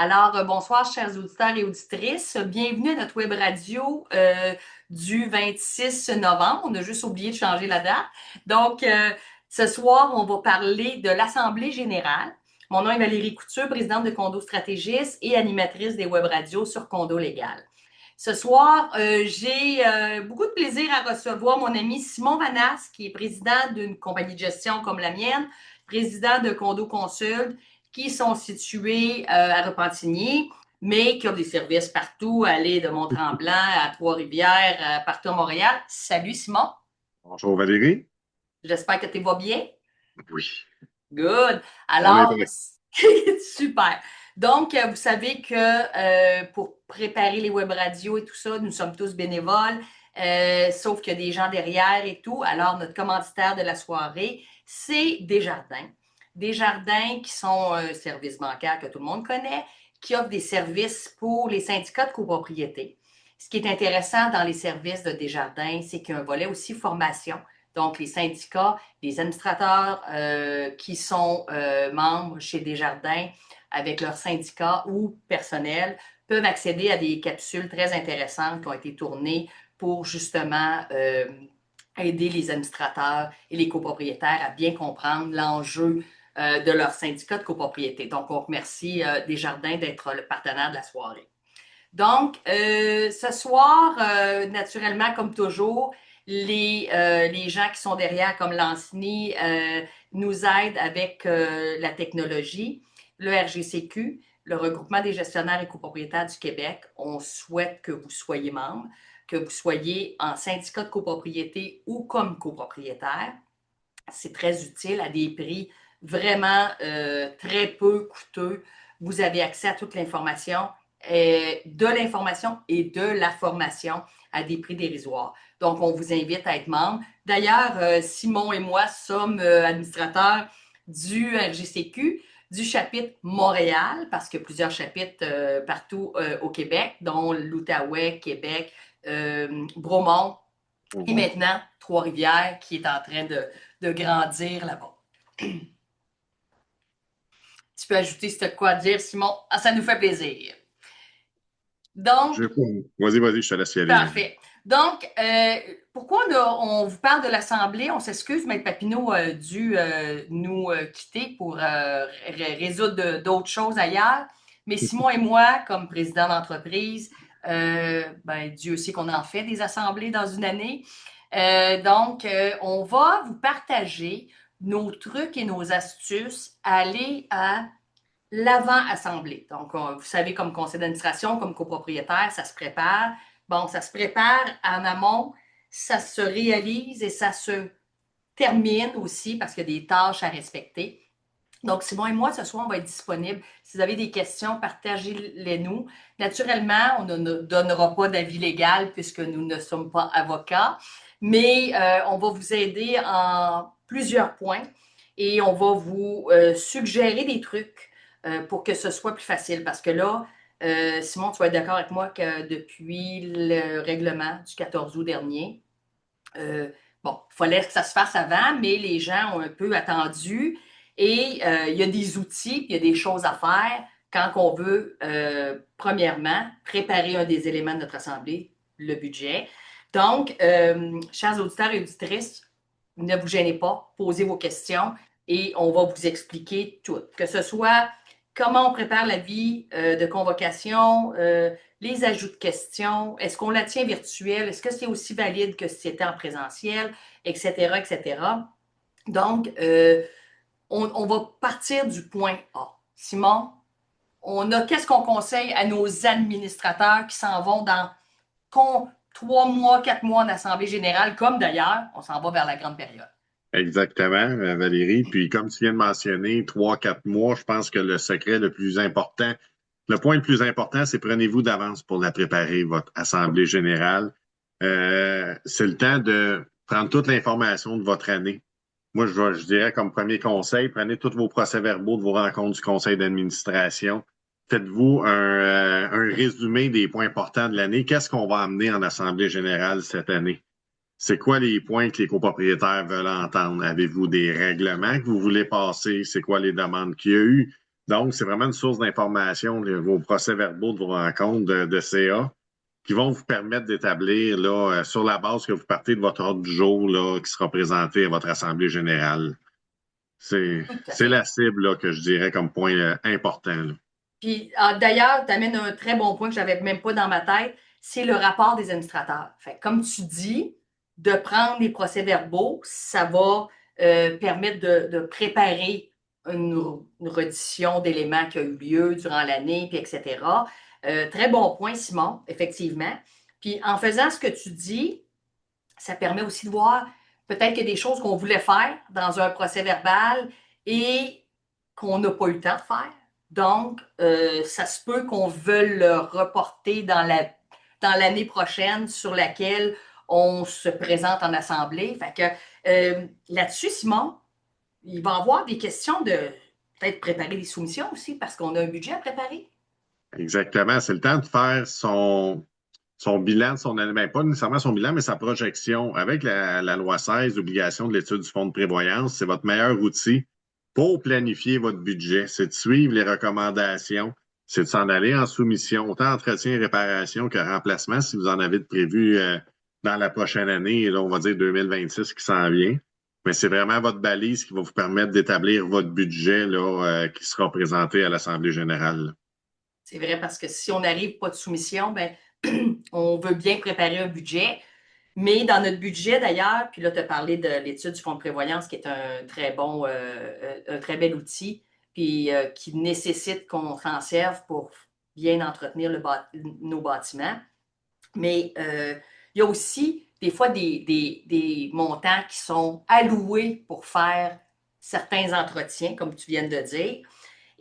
Alors, bonsoir, chers auditeurs et auditrices. Bienvenue à notre web radio du 26 novembre. On a juste oublié de changer la date. Donc, ce soir, on va parler de l'Assemblée générale. Mon nom est Valérie Couture, présidente de Condo Stratégiste et animatrice des web radios sur Condo Légal. Ce soir, j'ai beaucoup de plaisir à recevoir mon ami Simon Vanas, qui est président d'une compagnie de gestion comme la mienne, président de Condo Consult, qui sont situés à Repentigny, mais qui ont des services partout, aller de Mont-Tremblant à Trois-Rivières, partout à Montréal. Salut Simon, Bonjour Valérie. j'espère que tu vas bien. Oui, Good. on est Alors, prêt. super. Donc, vous savez que pour préparer les web radios et tout ça, nous sommes tous bénévoles, sauf qu'il y a des gens derrière et tout. Alors, notre commanditaire de la soirée, c'est Desjardins. Desjardins qui sont un service bancaire que tout le monde connaît, qui offre des services pour les syndicats de copropriété. Ce qui est intéressant dans les services de Desjardins, c'est qu'il y a un volet aussi formation. Donc, les syndicats, les administrateurs qui sont membres chez Desjardins avec leur syndicat ou personnel peuvent accéder à des capsules très intéressantes qui ont été tournées pour justement aider les administrateurs et les copropriétaires à bien comprendre l'enjeu de leur syndicat de copropriété. Donc, on remercie Desjardins d'être le partenaire de la soirée. Donc, ce soir, naturellement, comme toujours, les gens qui sont derrière, comme Lancini, nous aident avec la technologie. Le RGCQ, le regroupement des gestionnaires et copropriétaires du Québec, on souhaite que vous soyez membre, que vous soyez en syndicat de copropriété ou comme copropriétaire. C'est très utile à des prix vraiment très peu coûteux. Vous avez accès à toute l'information, de l'information et de la formation à des prix dérisoires. Donc, on vous invite à être membre. D'ailleurs, Simon et moi sommes administrateurs du RGCQ, du chapitre Montréal, parce qu'il y a plusieurs chapitres partout au Québec, dont l'Outaouais, Québec, Bromont, et Mhm. maintenant Trois-Rivières qui est en train de grandir là-bas. Tu peux ajouter ce quoi dire, Simon? Ah, ça nous fait plaisir. Donc, Vas-y, je te laisse y aller. parfait. Donc, pourquoi on vous parle de l'Assemblée? On s'excuse, Maître Papineau a dû nous quitter pour résoudre d'autres choses ailleurs. Mais Simon et moi, comme président d'entreprise, ben, Dieu sait qu'on en fait des assemblées dans une année. Donc, on va vous partager nos trucs et nos astuces à aller à l'avant-assemblée. Donc, vous savez, comme conseil d'administration, comme copropriétaire, ça se prépare. Bon, ça se prépare en amont, ça se réalise et ça se termine aussi parce qu'il y a des tâches à respecter. Donc, Simon et moi, ce soir, on va être disponibles. Si vous avez des questions, partagez-les nous. Naturellement, on ne donnera pas d'avis légal puisque nous ne sommes pas avocats, mais on va vous aider en plusieurs points et on va vous suggérer des trucs pour que ce soit plus facile. Parce que là, Simon, tu vas être d'accord avec moi que depuis le règlement du 14 août dernier, euh, bon, il fallait que ça se fasse avant, mais les gens ont un peu attendu et il y a des outils, il y a des choses à faire quand on veut, premièrement, préparer un des éléments de notre assemblée, le budget. Donc, chers auditeurs et auditrices, ne vous gênez pas, posez vos questions et on va vous expliquer tout. Que ce soit comment on prépare la vie de convocation, les ajouts de questions, est-ce qu'on la tient virtuelle, est-ce que c'est aussi valide que si c'était en présentiel, etc., etc. Donc, on va partir du point A. Simon, qu'est-ce qu'on conseille à nos administrateurs qui s'en vont dans 3 mois, 4 mois en Assemblée générale, comme d'ailleurs, on s'en va vers la grande période. Exactement, Valérie. Puis comme tu viens de mentionner, 3, 4 mois, je pense que le secret le plus important, le point le plus important, c'est prenez-vous d'avance pour la préparer, votre Assemblée générale. C'est le temps de prendre toute l'information de votre année. Moi, je dirais comme premier conseil, prenez tous vos procès-verbaux de vos rencontres du conseil d'administration. Faites-vous un résumé des points importants de l'année. Qu'est-ce qu'on va amener en Assemblée générale cette année? C'est quoi les points que les copropriétaires veulent entendre? Avez-vous des règlements que vous voulez passer? C'est quoi les demandes qu'il y a eu? Donc, c'est vraiment une source d'information, vos procès-verbaux de vos rencontres de CA, qui vont vous permettre d'établir, là, sur la base que vous partez de votre ordre du jour, là, qui sera présenté à votre Assemblée générale. Tout à C'est fait. la cible, là, que je dirais comme point important, là. Puis d'ailleurs, tu amènes un très bon point que j'avais même pas dans ma tête, c'est le rapport des administrateurs. Fait que, comme tu dis, de prendre les procès-verbaux, ça va permettre de préparer une reddition d'éléments qui a eu lieu durant l'année, puis etc. Très bon point, Simon, effectivement. Puis en faisant ce que tu dis, ça permet aussi de voir peut-être qu'il y a des choses qu'on voulait faire dans un procès verbal et qu'on n'a pas eu le temps de faire. Donc, ça se peut qu'on veuille le reporter dans l'année prochaine sur laquelle on se présente en assemblée. Fait que là-dessus, Simon, il va y avoir des questions de peut-être préparer des soumissions aussi parce qu'on a un budget à préparer. Exactement. C'est le temps de faire son bilan de son année, ben, pas nécessairement son bilan, mais sa projection. Avec la loi 16, l'obligation de l'étude du fonds de prévoyance, c'est votre meilleur outil pour planifier votre budget. C'est de suivre les recommandations, c'est de s'en aller en soumission, autant entretien et réparation que remplacement, si vous en avez de prévu dans la prochaine année, là, on va dire 2026 qui s'en vient. Mais c'est vraiment votre balise qui va vous permettre d'établir votre budget là, qui sera présenté à l'Assemblée générale. C'est vrai parce que si on n'arrive pas de soumission, ben, on veut bien préparer un budget. Mais dans notre budget, d'ailleurs, puis là, tu as parlé de l'étude du fonds de prévoyance, qui est un très bon, un très bel outil, puis qui nécessite qu'on s'en serve pour bien entretenir nos bâtiments. Mais il y a aussi des fois des montants qui sont alloués pour faire certains entretiens, comme tu viens de dire.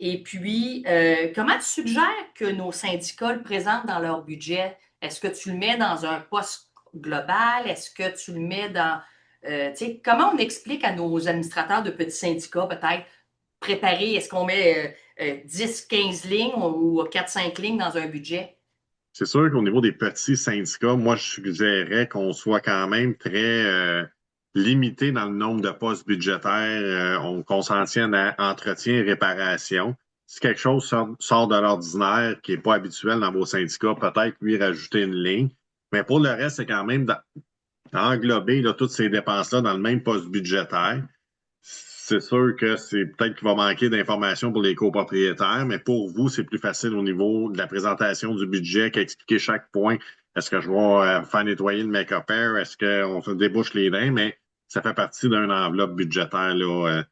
Et puis, comment tu suggères que nos syndicats le présentent dans leur budget? Est-ce que tu le mets dans un poste global? Est-ce que tu le mets dans... tu sais, comment on explique à nos administrateurs de petits syndicats, peut-être, préparer, est-ce qu'on met 10, 15 lignes ou 4, 5 lignes dans un budget? C'est sûr qu'au niveau des petits syndicats, moi, je suggérerais qu'on soit quand même très limité dans le nombre de postes budgétaires, qu'on s'en tienne à entretien et réparation. Si quelque chose sort de l'ordinaire, qui n'est pas habituel dans vos syndicats, peut-être lui rajouter une ligne. Mais pour le reste, c'est quand même englober là, toutes ces dépenses-là dans le même poste budgétaire. C'est sûr que c'est peut-être qu'il va manquer d'informations pour les copropriétaires, mais pour vous, c'est plus facile au niveau de la présentation du budget qu'expliquer chaque point. Est-ce que je vais faire nettoyer le make-up air? Est-ce qu'on se débouche les dents? Mais ça fait partie d'une enveloppe budgétaire. Là,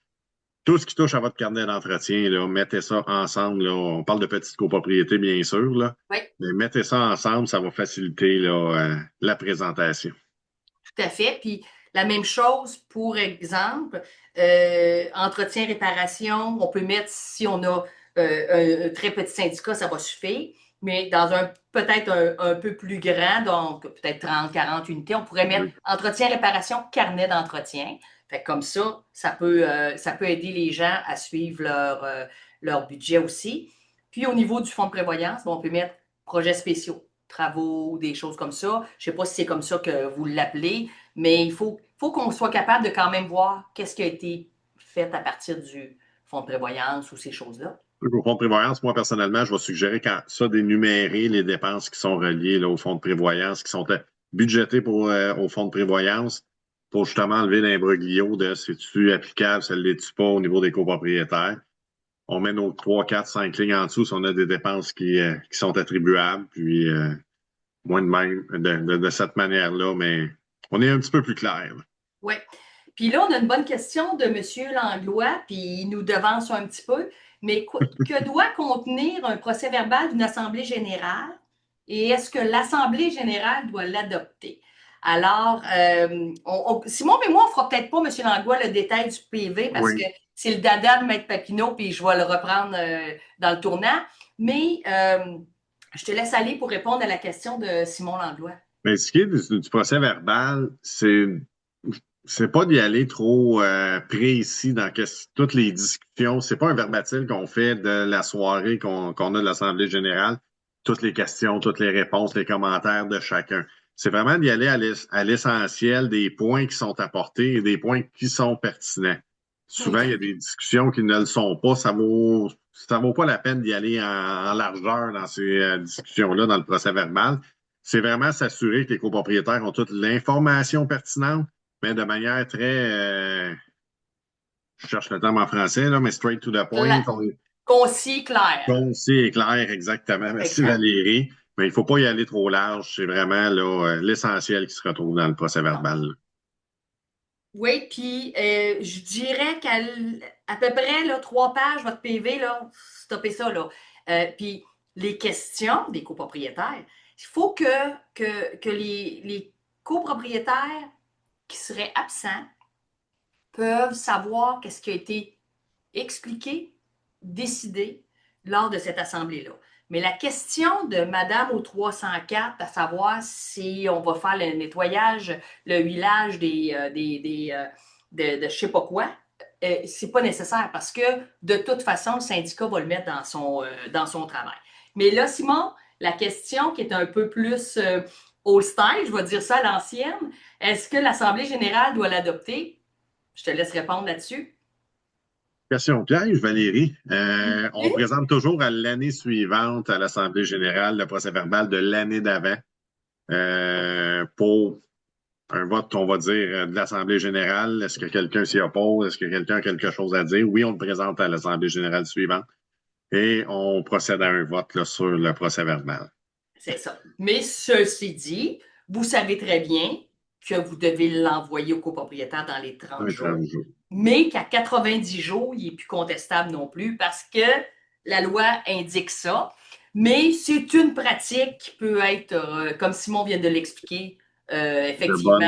tout ce qui touche à votre carnet d'entretien, là, mettez ça ensemble. Là. On parle de petites copropriétés, bien sûr, là, Oui, mais mettez ça ensemble, ça va faciliter là, la présentation. tout à fait. Puis la même chose, pour exemple, entretien, réparation, on peut mettre, si on a un très petit syndicat, ça va suffire. Mais dans un peut-être un peu plus grand, donc peut-être 30, 40 unités, on pourrait mettre Oui. entretien, réparation, carnet d'entretien. Fait que comme ça peut aider les gens à suivre leur budget aussi. Puis au niveau du fonds de prévoyance, bon, on peut mettre projets spéciaux, travaux, des choses comme ça. Je ne sais pas si c'est comme ça que vous l'appelez, mais faut qu'on soit capable de quand même voir qu'est-ce qui a été fait à partir du fonds de prévoyance ou ces choses-là. Au fonds de prévoyance, moi, personnellement, je vais suggérer quand ça d'énumérer les dépenses qui sont reliées là, au fonds de prévoyance, qui sont budgétées au fonds de prévoyance, pour justement enlever l'imbroglio de c'est-tu applicable, ça ne l'est-tu pas au niveau des copropriétaires. On met nos 3, 4, 5 lignes en dessous si on a des dépenses qui sont attribuables, puis moins de même, de cette manière-là, mais on est un petit peu plus clair. Oui. Puis là, on a une bonne question de M. Langlois, puis il nous devance un petit peu. Mais que doit contenir un procès-verbal d'une assemblée générale et est-ce que l'assemblée générale doit l'adopter? Alors, Simon et moi, on ne fera peut-être pas, M. Langlois, le détail du PV parce que Oui. c'est le dada de Maître Papineau, puis je vais le reprendre dans le tournant. Mais je te laisse aller pour répondre à la question de Simon Langlois. Mais ce qui est du procès verbal, c'est pas d'y aller trop précis dans toutes les discussions. C'est pas un verbatim qu'on fait de la soirée qu'on a de l'Assemblée générale, toutes les questions, toutes les réponses, les commentaires de chacun. C'est vraiment d'y aller à l'essentiel des points qui sont apportés et des points qui sont pertinents. Souvent, il y a des discussions qui ne le sont pas. ça vaut pas la peine d'y aller en largeur dans ces discussions-là, dans le procès verbal. C'est vraiment s'assurer que les copropriétaires ont toute l'information pertinente, mais de manière très, je cherche le terme en français, là, mais straight to the point, Concis, clair. concis et clair, exactement. Merci Exact. Valérie. Mais il ne faut pas y aller trop large. C'est vraiment là, l'essentiel qui se retrouve dans le procès Non. verbal. Oui, puis je dirais qu'à à peu près là, 3 pages, votre PV, là, stoppez ça, là. Puis les questions des copropriétaires, il faut que les copropriétaires qui seraient absents peuvent savoir qu'est-ce qui a été expliqué, décidé lors de cette assemblée-là. Mais la question de Madame au 304, à savoir si on va faire le nettoyage, le huilage de je ne sais pas quoi, c'est pas nécessaire parce que de toute façon, le syndicat va le mettre dans son travail. Mais là, Simon, la question qui est un peu plus old style, je vais dire ça à l'ancienne, est-ce que l'Assemblée générale doit l'adopter? Je te laisse répondre là-dessus. Question piège, Valérie. On Oui. présente toujours à l'année suivante à l'Assemblée générale le procès verbal de l'année d'avant pour un vote, on va dire, de l'Assemblée générale. Est-ce que quelqu'un s'y oppose? Est-ce que quelqu'un a quelque chose à dire? Oui, on le présente à l'Assemblée générale suivante et on procède à un vote là, sur le procès verbal. C'est ça. Mais ceci dit, vous savez très bien que vous devez l'envoyer au copropriétaire dans les 30 Un jours, 30 jours. mais qu'à 90 jours, il n'est plus contestable non plus parce que la loi indique ça. Mais c'est une pratique qui peut être, comme Simon vient de l'expliquer, De bonne, effectivement,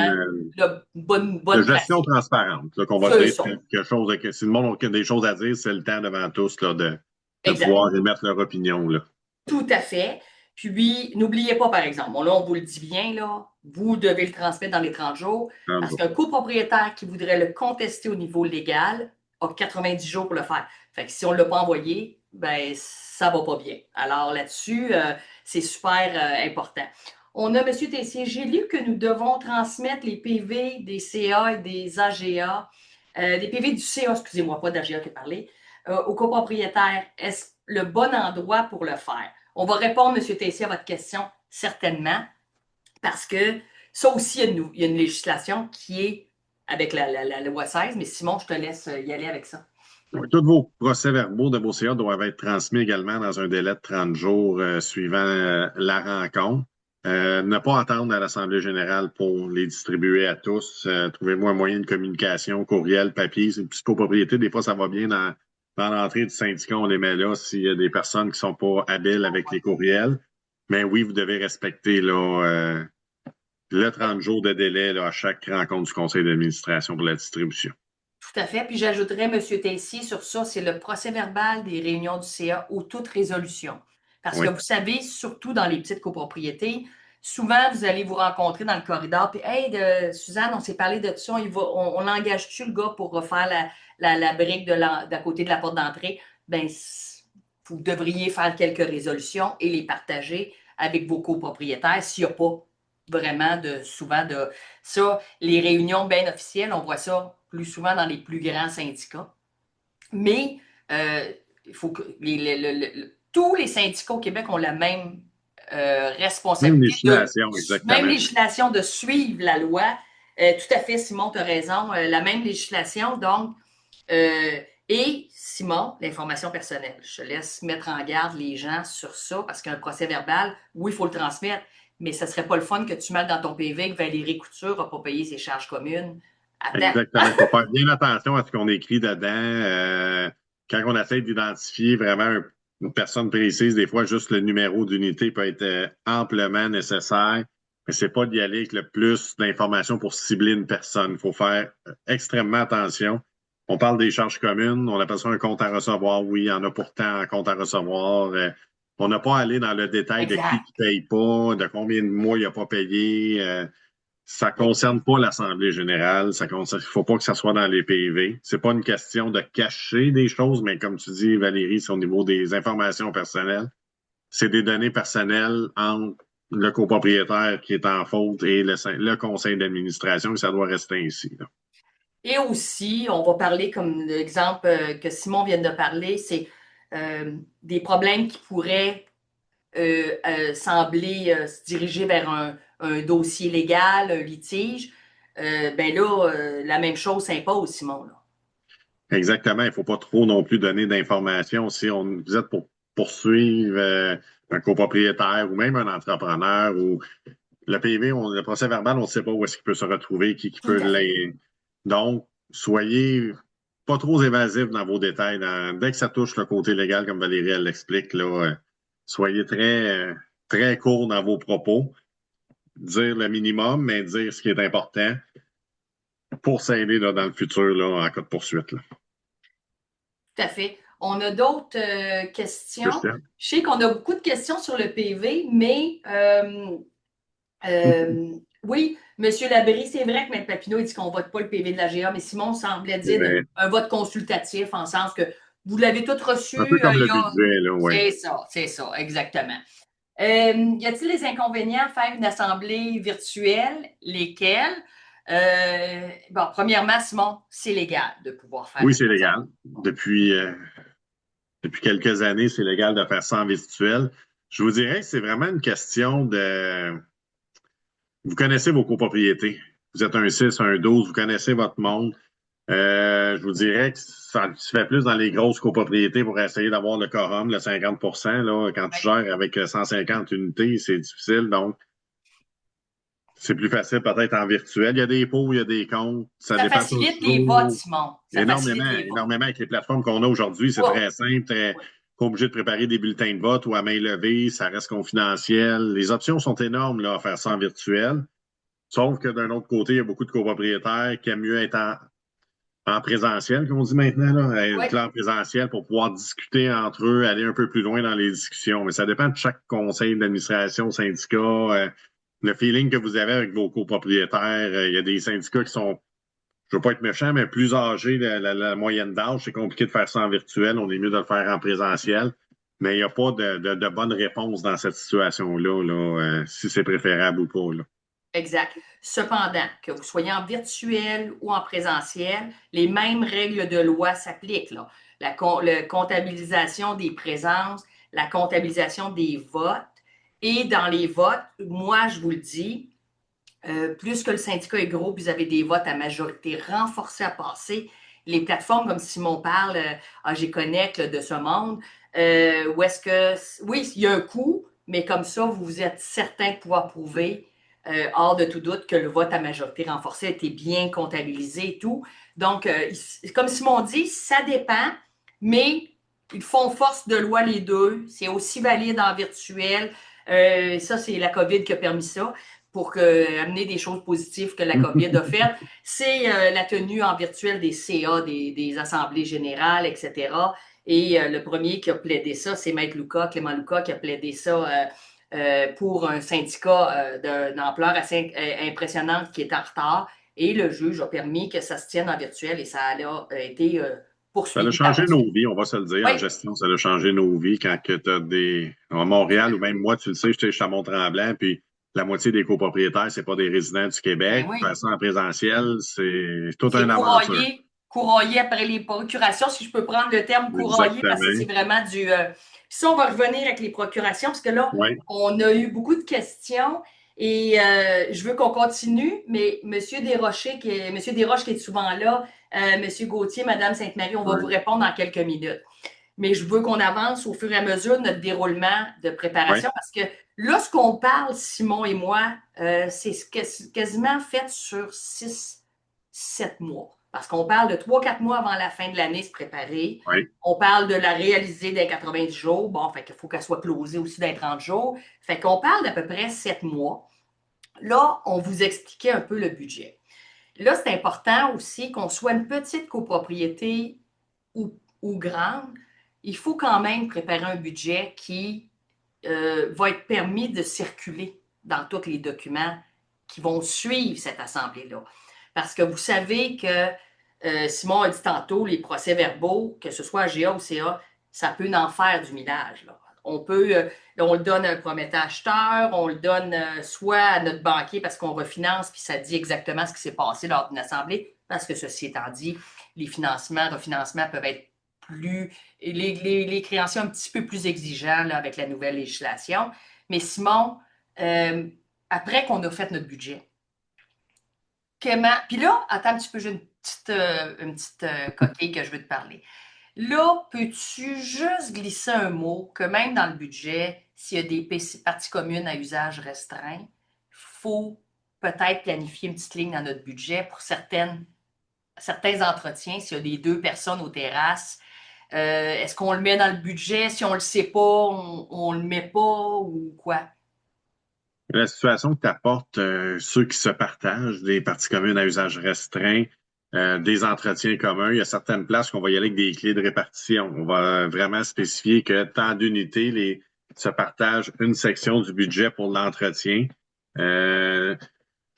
de bonne gestion pratique. transparente. Là, qu'on va C'est dire ça. quelque chose, si le monde a des choses à dire, c'est le temps devant tous là, de Exact. pouvoir émettre leur opinion. Là. Tout à fait. Puis, n'oubliez pas, par exemple, bon, là, on vous le dit bien, là, vous devez le transmettre dans les 30 jours 30 parce jours. qu'un copropriétaire qui voudrait le contester au niveau légal a 90 jours pour le faire. Fait que si on ne l'a pas envoyé, ben, ça va pas bien. Alors là-dessus, c'est super important. On a, M. Tessier, j'ai lu que nous devons transmettre les PV des CA et des AGA, des PV du CA, excusez-moi, pas d'AGA qui a parlé, aux copropriétaires. Est-ce le bon endroit pour le faire? On va répondre, M. Tessier, à votre question, certainement, parce que ça aussi, il y a une législation qui est avec la loi 16, mais Simon, je te laisse y aller avec ça. Oui, tous vos procès-verbaux de vos CA doivent être transmis également dans un délai de 30 jours suivant la rencontre. Ne pas attendre à l'Assemblée générale pour les distribuer à tous. Trouvez-moi un moyen de communication, courriel, papier. C'est une psychopropriété. Des fois, ça va bien dans l'entrée du syndicat. On les met là s'il y a des personnes qui sont pas habiles avec les courriels. Mais oui, vous devez respecter là, le 30 jours de délai là, à chaque rencontre du conseil d'administration pour la distribution. Tout à fait. Puis j'ajouterais, M. Tessier, sur ça, c'est le procès verbal des réunions du CA ou toute résolution. Parce que Oui, vous savez, surtout dans les petites copropriétés, souvent, vous allez vous rencontrer dans le corridor, puis Hey, Suzanne, on s'est parlé de ça, on engage-tu le gars pour refaire la brique d'à côté de la porte d'entrée? Ben, vous devriez faire quelques résolutions et les partager avec vos copropriétaires s'il n'y a pas vraiment souvent de ça. Les réunions bien officielles, on voit ça plus souvent dans les plus grands syndicats. Mais il faut que tous les syndicats au Québec ont la même même responsabilité législation, même exactement. législation de suivre la loi. Tout à fait, Simon, tu as raison. La même législation, donc, et Simon, l'information personnelle. Je te laisse mettre en garde les gens sur ça parce qu'un procès verbal, oui, il faut le transmettre, mais ce ne serait pas le fun que tu mettes dans ton PV que Valérie Couture n'a pas payé ses charges communes. Attends. Exactement. Il faut faire bien attention à ce qu'on écrit dedans. Quand on essaie d'identifier vraiment une personne précise, des fois, juste le numéro d'unité peut être amplement nécessaire. Mais c'est pas d'y aller avec le plus d'informations pour cibler une personne. Il faut faire extrêmement attention. On parle des charges communes, on appelle ça un compte à recevoir. Oui, il y en a pourtant un compte à recevoir. On n'a pas à aller dans le détail de qui Exact. ne paye pas, de combien de mois il n'a pas payé. Ça Exact. concerne pas l'Assemblée générale. Il faut pas que ça soit dans les PV. C'est pas une question de cacher des choses, mais comme tu dis, Valérie, c'est au niveau des informations personnelles. C'est des données personnelles entre le copropriétaire qui est en faute et le conseil d'administration, et ça doit rester ainsi. Là. Et aussi, on va parler comme l'exemple que Simon vient de parler, c'est des problèmes qui pourraient sembler se diriger vers un dossier légal, un litige, ben là, la même chose s'impose, Simon. Là. Exactement. Il ne faut pas trop non plus donner d'informations. Si vous êtes pour poursuivre un copropriétaire ou même un entrepreneur ou le PV, le procès verbal, on ne sait pas où est-ce qu'il peut se retrouver, qui Tout peut à fait. l'aider. Donc, soyez pas trop évasifs dans vos détails. Dès que ça touche le côté légal, comme Valérie elle l'explique, là, soyez très court dans vos propos. Dire le minimum, mais dire ce qui est important pour s'aider là, dans le futur là, en cas de poursuite. Là. Tout à fait. On a d'autres questions. Christian? Je sais qu'on a beaucoup de questions sur le PV, mais oui, M. Labrie, c'est vrai que M. Papineau dit qu'on ne vote pas le PV de la GA, mais Simon semblait dire un vote consultatif, en sens que vous l'avez tout reçu. Un peu comme Il le y a... budget, là, oui. C'est ça, exactement. Y a-t-il des inconvénients à faire une assemblée virtuelle? Lesquels? Bon, premièrement, Simon, c'est légal de pouvoir faire Oui, une c'est légal. assemblée. Depuis quelques années, c'est légal de faire ça en virtuel. Je vous dirais que c'est vraiment une question de... Vous connaissez vos copropriétés. Vous êtes un 6, un 12, vous connaissez votre monde. Je vous dirais que ça se fait plus dans les grosses copropriétés pour essayer d'avoir le quorum, le 50 là, quand tu gères avec 150 unités, c'est difficile. Donc, c'est plus facile peut-être en virtuel. Il y a des pour, il y a des contre. Ça Ça dépend facilite les votes, toujours Simon. Ça énormément, facilite les votes. énormément avec les plateformes qu'on a aujourd'hui. C'est Oui, très simple, oui. pas obligé de préparer des bulletins de vote ou à main levée, ça reste confidentiel. Les options sont énormes là, à faire ça en virtuel. Sauf que d'un autre côté, il y a beaucoup de copropriétaires qui aiment mieux être en présentiel, comme on dit maintenant, là, Oui, être là en présentiel pour pouvoir discuter entre eux, aller un peu plus loin dans les discussions. Mais ça dépend de chaque conseil d'administration, syndicat, le feeling que vous avez avec vos copropriétaires. Il y a des syndicats qui sont, je veux pas être méchant, mais plus âgés, la moyenne d'âge, c'est compliqué de faire ça en virtuel. On est mieux de le faire en présentiel. Mais il n'y a pas de bonne réponse dans cette situation-là, là, si c'est préférable ou pas. Là. exact. Cependant, que vous soyez en virtuel ou en présentiel, les mêmes règles de loi s'appliquent. Là. La comptabilisation des présences, la comptabilisation des votes. Et dans les votes, moi, je vous le dis, plus que le syndicat est gros, vous avez des votes à majorité renforcée à passer. Les plateformes comme Simon parle, AG Connect de ce monde, où est-ce que, oui, il y a un coût, mais comme ça, vous êtes certain de pouvoir prouver, hors de tout doute, que le vote à majorité renforcée a été bien comptabilisé et tout. Donc, comme Simon dit, ça dépend, mais ils font force de loi les deux. C'est aussi valide en virtuel. Ça, c'est la COVID qui a permis ça pour amener des choses positives que la COVID a faites, c'est la tenue en virtuel des CA, des assemblées générales, etc. Et le premier qui a plaidé ça, c'est Maître Lucas, Clément Lucas, qui a plaidé ça pour un syndicat d'une ampleur assez impressionnante qui est en retard. Et le juge a permis que ça se tienne en virtuel et ça a été Ça a poursuivi par changé la nos suite. vies, on va se le dire. Oui, En gestion, ça a changé nos vies quand tu as des. À Montréal, ou même moi, tu le sais, je suis à Mont-Tremblant, puis la moitié des copropriétaires, c'est pas des résidents du ben Québec. Faire oui. ça en présentiel, c'est toute C'est une aventure. courroyer après les procurations, si je peux prendre le terme courroyer, parce que c'est Exactement. vraiment du... ça, on va revenir avec les procurations, parce que là, Oui, on a eu beaucoup de questions et je veux qu'on continue, mais M. Desroches, M. Desroches qui est souvent là, M. Gauthier, Mme Sainte-Marie, on va vous oui, répondre dans quelques minutes. Mais je veux qu'on avance au fur et à mesure de notre déroulement de oui. préparation, parce que là, ce qu'on parle, Simon et moi, c'est quasiment fait sur 6, 7 mois. Parce qu'on parle de 3, 4 mois avant la fin de l'année se préparer. Oui. On parle de la réaliser dans 90 jours. Bon, fait qu'il faut qu'elle soit closée aussi dans 30 jours. Fait qu'on parle d'à peu près 7 mois. Là, on vous expliquait un peu le budget. Là, c'est important aussi qu'on soit une petite copropriété ou grande. Il faut quand même préparer un budget qui va être permis de circuler dans tous les documents qui vont suivre cette assemblée-là. Parce que vous savez que Simon a dit tantôt, les procès-verbaux, que ce soit AGA ou CA, ça peut en faire du millage. Là. On le donne à un prometteur acheteur, on le donne soit à notre banquier parce qu'on refinance, puis ça dit exactement ce qui s'est passé lors d'une assemblée, parce que ceci étant dit, les refinancements peuvent être plus, les créanciers un petit peu plus exigeants là, avec la nouvelle législation. Mais Simon, après qu'on a fait notre budget, comment. Puis là, attends un petit peu, j'ai une petite coquille que je veux te parler. Là, peux-tu juste glisser un mot que même dans le budget, s'il y a des parties communes à usage restreint, il faut peut-être planifier une petite ligne dans notre budget pour certains entretiens, s'il y a des 2 personnes aux terrasses. Est-ce qu'on le met dans le budget? Si on le sait pas, on le met pas ou quoi? La situation que tu apportes, ceux qui se partagent, des parties communes à usage restreint, des entretiens communs, il y a certaines places qu'on va y aller avec des clés de répartition. On va vraiment spécifier que tant d'unités se partagent une section du budget pour l'entretien. Euh,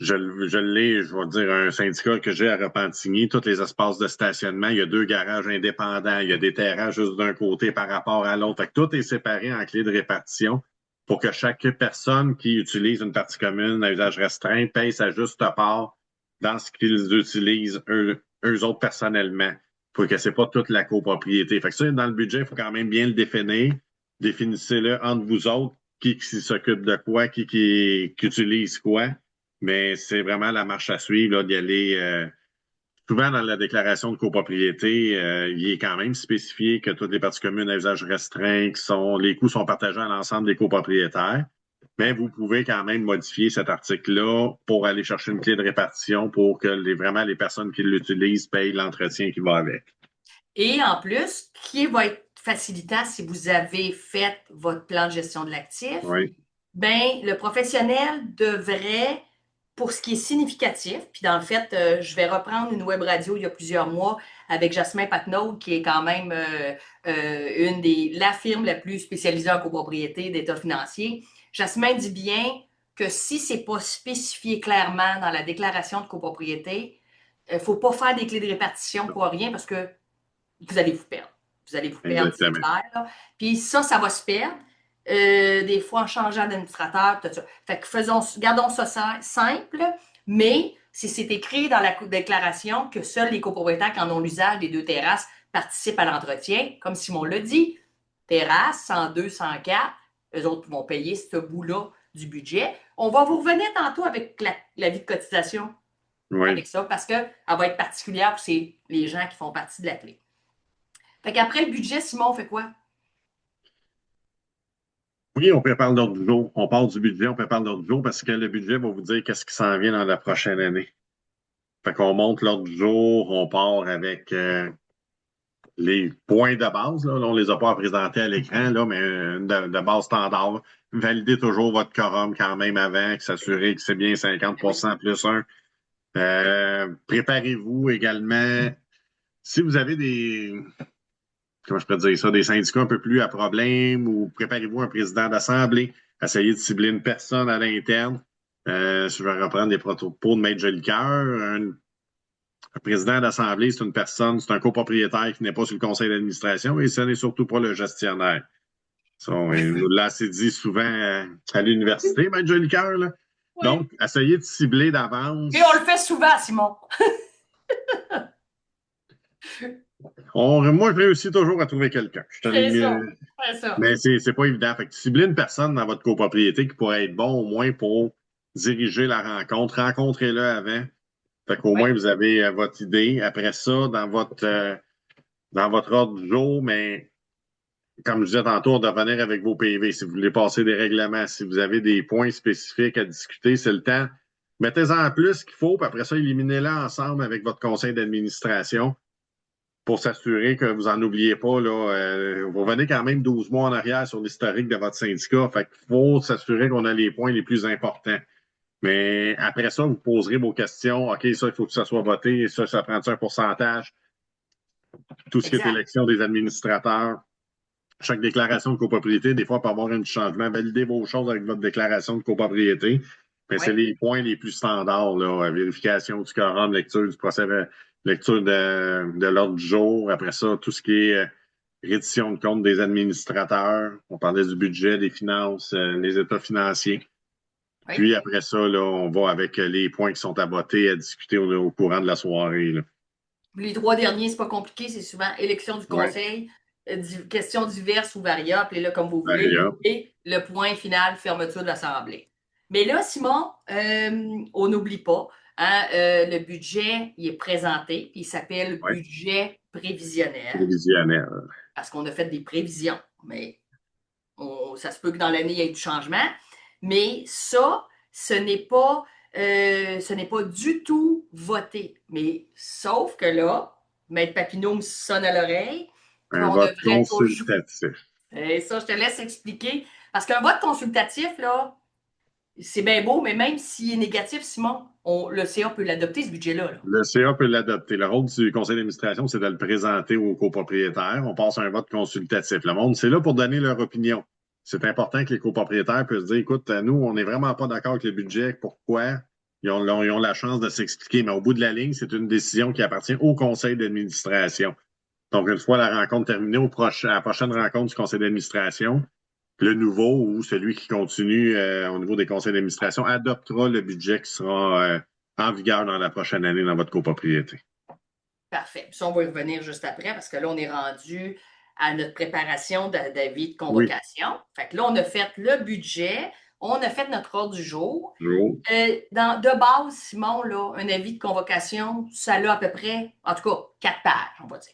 je l'ai, je vais dire, un syndicat que j'ai à Repentigny, tous les espaces de stationnement, il y a 2 garages indépendants, il y a des terrains juste d'un côté par rapport à l'autre. Fait que tout est séparé en clés de répartition pour que chaque personne qui utilise une partie commune à usage restreint paye sa juste part dans ce qu'ils utilisent eux autres personnellement. Pour que c'est pas toute la copropriété. Fait que ça, dans le budget, il faut quand même bien le définir. Définissez-le entre vous autres, qui s'occupe de quoi, qui utilise quoi. Mais c'est vraiment la marche à suivre, là, d'y aller. Souvent, dans la déclaration de copropriété, il est quand même spécifié que toutes les parties communes à usage restreint, les coûts sont partagés à l'ensemble des copropriétaires. Mais vous pouvez quand même modifier cet article-là pour aller chercher une clé de répartition pour que vraiment les personnes qui l'utilisent payent l'entretien qui va avec. Et en plus, qui va être facilitant si vous avez fait votre plan de gestion de l'actif, Oui. ben le professionnel devrait, pour ce qui est significatif, puis dans le fait, je vais reprendre une web radio il y a plusieurs mois avec Jasmin Patnaud, qui est quand même la firme la plus spécialisée en copropriété d'État financier. Jasmin dit bien que si c'est pas spécifié clairement dans la déclaration de copropriété, il ne faut pas faire des clés de répartition pour rien parce que vous allez vous perdre. Vous allez vous perdre, c'est Exactement. clair. Là. Puis ça va se perdre. Des fois en changeant d'administrateur, tout ça. Fait que gardons ça simple, mais si c'est écrit dans la déclaration que seuls les copropriétaires qui en ont l'usage des 2 terrasses participent à l'entretien, comme Simon l'a dit, terrasse 102, 104, eux autres vont payer ce bout-là du budget. On va vous revenir tantôt avec la vie de cotisation Oui. avec ça, parce qu'elle va être particulière pour les gens qui font partie de la clé. Fait qu'après le budget, Simon, on fait quoi? Oui, on prépare l'ordre du jour. On part du budget, on prépare l'ordre du jour parce que le budget va vous dire qu'est-ce qui s'en vient dans la prochaine année. Fait qu'on monte l'ordre du jour, on part avec les points de base. Là, on les a pas présentés à l'écran, là, mais de base standard. Validez toujours votre quorum quand même avant, s'assurer que c'est bien 50% plus un. Préparez-vous également. Si vous avez comment je peux dire ça, des syndicats un peu plus à problème ou préparez-vous un président d'assemblée, essayez de cibler une personne à l'interne. Je vais reprendre les propos de Maître Jolicoeur. Un président d'assemblée, c'est une personne, c'est un copropriétaire qui n'est pas sur le conseil d'administration et ce n'est surtout pas le gestionnaire. Il nous l'a assez dit souvent à l'université, Maître Jolicoeur. Là. Oui. Donc, essayez de cibler Et on d'avance. le fait souvent, Simon. Moi, je réussis toujours à trouver quelqu'un. C'est ça. C'est ça. Mais c'est pas évident. Fait que cibler une personne dans votre copropriété qui pourrait être bon au moins pour diriger la rencontre, rencontrez-le avant. Fait qu'au Oui, moins vous avez votre idée. Après ça, dans votre ordre du jour, mais comme je disais tantôt, de revenir avec vos PV. Si vous voulez passer des règlements, si vous avez des points spécifiques à discuter, c'est le temps. Mettez-en plus qu'il faut, puis après ça, éliminez-les ensemble avec votre conseil d'administration pour s'assurer que vous n'en oubliez pas. Là, vous revenez quand même 12 mois en arrière sur l'historique de votre syndicat. Fait qu'il faut s'assurer qu'on a les points les plus importants. Mais après ça, vous poserez vos questions. OK, ça, il faut que ça soit voté. Ça prend un pourcentage? Tout ce qui est exact. élection des administrateurs. Chaque déclaration de copropriété, des fois, peut avoir un changement. Validez vos choses avec votre déclaration de copropriété. Mais Oui, c'est les points les plus standards, là. Vérification du quorum, lecture du procès, lecture de l'ordre du jour. Après ça, tout ce qui est reddition de compte des administrateurs. On parlait du budget, des finances, les états financiers. oui. Puis après ça, là, on va avec les points qui sont à voter, à discuter au courant de la soirée. Là. Les trois derniers, c'est pas compliqué, c'est souvent élection du Oui. conseil, questions diverses ou variables, et là, comme vous voulez, Maria. et le point final, fermeture de l'Assemblée. Mais là, Simon, on n'oublie pas, hein, le budget, il est présenté, il s'appelle Oui. budget prévisionnel, Prévisionnel. parce qu'on a fait des prévisions, mais ça se peut que dans l'année, il y ait du changement. Mais ça, ce n'est pas du tout voté. Mais sauf que là, Maître Papineau me sonne à l'oreille Un qu'on vote devrait toujours. consultatif. Et ça, je te laisse expliquer. Parce qu'un vote consultatif, là, c'est bien beau, mais même s'il est négatif, Simon, le CA peut l'adopter, ce budget-là. Là. Le CA peut l'adopter. Le rôle du conseil d'administration, c'est de le présenter aux copropriétaires. On passe à un vote consultatif. Le monde, c'est là pour donner leur opinion. C'est important que les copropriétaires puissent dire, écoute, nous, on n'est vraiment pas d'accord avec le budget. Pourquoi? Ils ont la chance de s'expliquer. Mais au bout de la ligne, c'est une décision qui appartient au conseil d'administration. Donc, une fois la rencontre terminée, à la prochaine rencontre du conseil d'administration, le nouveau ou celui qui continue au niveau des conseils d'administration adoptera le budget qui sera en vigueur dans la prochaine année dans votre copropriété. Parfait. Puis ça, on va y revenir juste après parce que là, on est rendu à notre préparation d'avis de Oui. convocation. Fait que là, on a fait le budget, on a fait notre ordre du jour. Jo. De base, Simon, là, un avis de convocation, ça a à peu près, en tout cas, 4 pages, on va dire.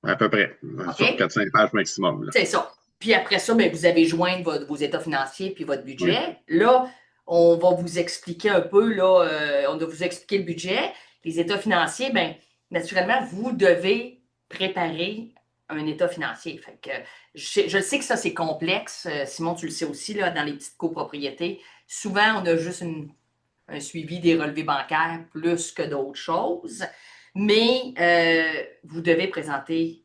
À peu près. Sur OK? 4-5 pages maximum. Là. C'est ça. Puis après ça, ben, vous avez joint vos états financiers puis votre Oui. budget. Là, on va vous expliquer un peu, là, on va vous expliquer le budget. Les états financiers, ben, naturellement, vous devez préparer un état financier. Fait que je sais que ça, c'est complexe. Simon, tu le sais aussi, là, dans les petites copropriétés. Souvent, on a juste un suivi des relevés bancaires plus que d'autres choses. Mais vous devez présenter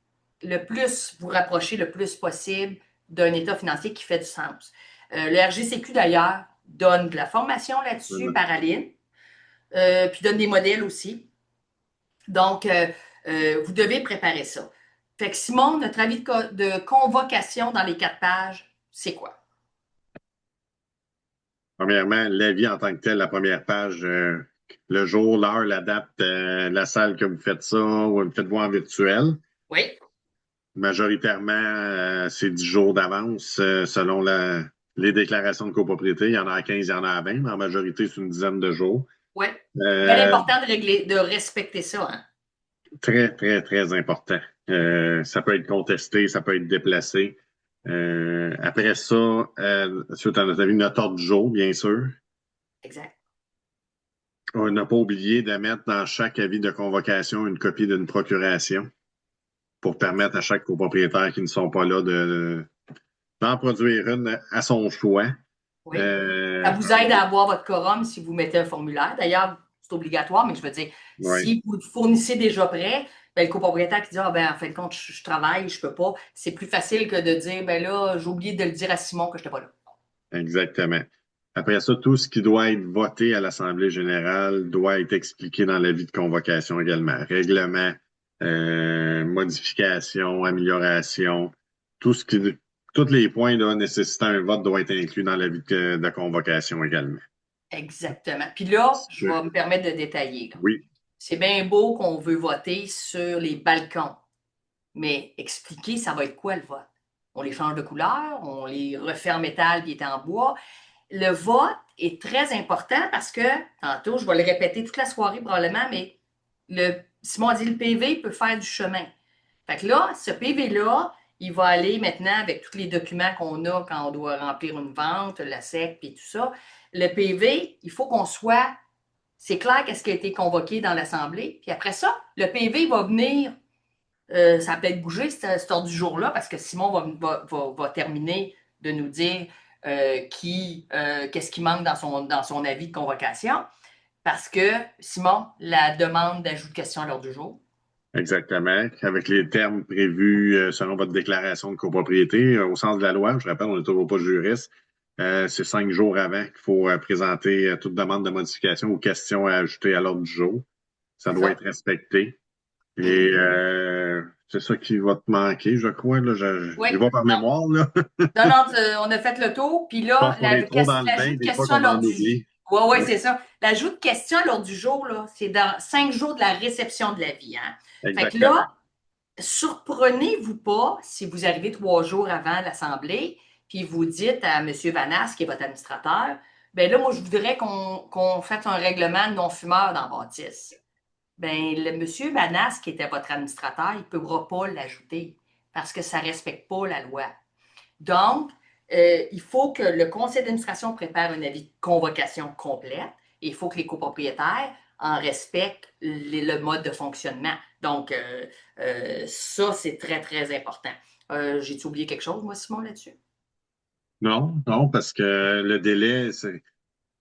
vous rapprocher le plus possible d'un état financier qui fait du sens. Le RGCQ, d'ailleurs, donne de la formation là-dessus par Aline, puis donne des modèles aussi. Donc, vous devez préparer ça. Fait que Simon, notre avis de convocation dans les 4 pages, c'est quoi? Premièrement, l'avis en tant que tel, la première page, le jour, l'heure, la date, la salle que vous faites ça ou vous faites-vous en virtuel. Oui, Majoritairement, c'est 10 jours d'avance selon les déclarations de copropriété. Il y en a à 15, il y en a à 20, mais en majorité, c'est une dizaine de jours. oui. Très Euh, important de respecter ça. Hein? Très, très, très important. Ça peut être contesté, ça peut être déplacé. Après ça, suite à notre avis, notre ordre du jour, bien sûr. Exact. On n'a pas oublié de mettre dans chaque avis de convocation une copie d'une procuration pour permettre à chaque copropriétaire qui ne sont pas là d'en produire une à son choix. Oui. Ça Euh, vous aide à avoir votre quorum si vous mettez un formulaire. D'ailleurs, c'est obligatoire, mais je veux dire, ouais, si vous le fournissez déjà prêt, ben, le copropriétaire qui dit ah, ben, en fin de compte, je travaille, je peux pas, c'est plus facile que de dire ben là, j'ai oublié de le dire à Simon que je n'étais pas là. exactement. Après ça, tout ce qui doit être voté à l'Assemblée générale doit être expliqué dans l'avis de convocation également. Règlement, modification, amélioration, tout ce qui, tous les points là, nécessitant un vote doivent être inclus dans l'avis de convocation également. Exactement. Puis là, je vais me permettre de détailler. Là. Oui, C'est bien beau qu'on veut voter sur les balcons, mais expliquer, ça va être quoi le vote? On les change de couleur, on les refait en métal qui est en bois. Le vote est très important parce que, tantôt, je vais le répéter toute la soirée probablement, mais Simon a dit le PV peut faire du chemin. Fait que là, ce PV-là, il va aller maintenant avec tous les documents qu'on a quand on doit remplir une vente, la SEC et tout ça. Le PV, il faut qu'on soit, c'est clair qu'est-ce qui a été convoqué dans l'Assemblée. Puis après ça, le PV va venir, ça peut être bougé cet ordre du jour-là parce que Simon va terminer de nous dire qu'est-ce qui manque dans son avis de convocation. Parce que, Simon, la demande d'ajout de question à l'ordre du jour. exactement. Avec les termes prévus selon votre déclaration de copropriété, au sens de la loi, je rappelle, on n'est toujours pas juriste, c'est 5 jours avant qu'il faut présenter toute demande de modification ou question à ajouter à l'ordre du jour. Ça C'est doit ça? être respecté. Et c'est ça qui va te manquer, je crois. Là, Oui. je vais par Non. mémoire. Là. Non, non, on a fait le tour. Puis Je pense là, qu'on est trop dans le l'ajout bain de des fois question à qu'on en l'ordre du oublie. Oui, c'est ça. L'ajout de question à l'ordre du jour, là, c'est dans 5 jours de la réception de l'avis. Hein? Fait que Exactement. là, surprenez-vous pas si vous arrivez 3 jours avant l'Assemblée, puis vous dites à M. Vanas, qui est votre administrateur, ben là, moi, je voudrais qu'on fasse un règlement de non-fumeur dans la bâtisse. Ben, le M. Vanas, qui était votre administrateur, il ne pourra pas l'ajouter parce que ça ne respecte pas la loi. Donc, il faut que le conseil d'administration prépare un avis de convocation complète et il faut que les copropriétaires en respectent le mode de fonctionnement. Donc, ça, c'est très, très important. J'ai-tu oublié quelque chose, moi, Simon, là-dessus? Non, non, parce que le délai, c'est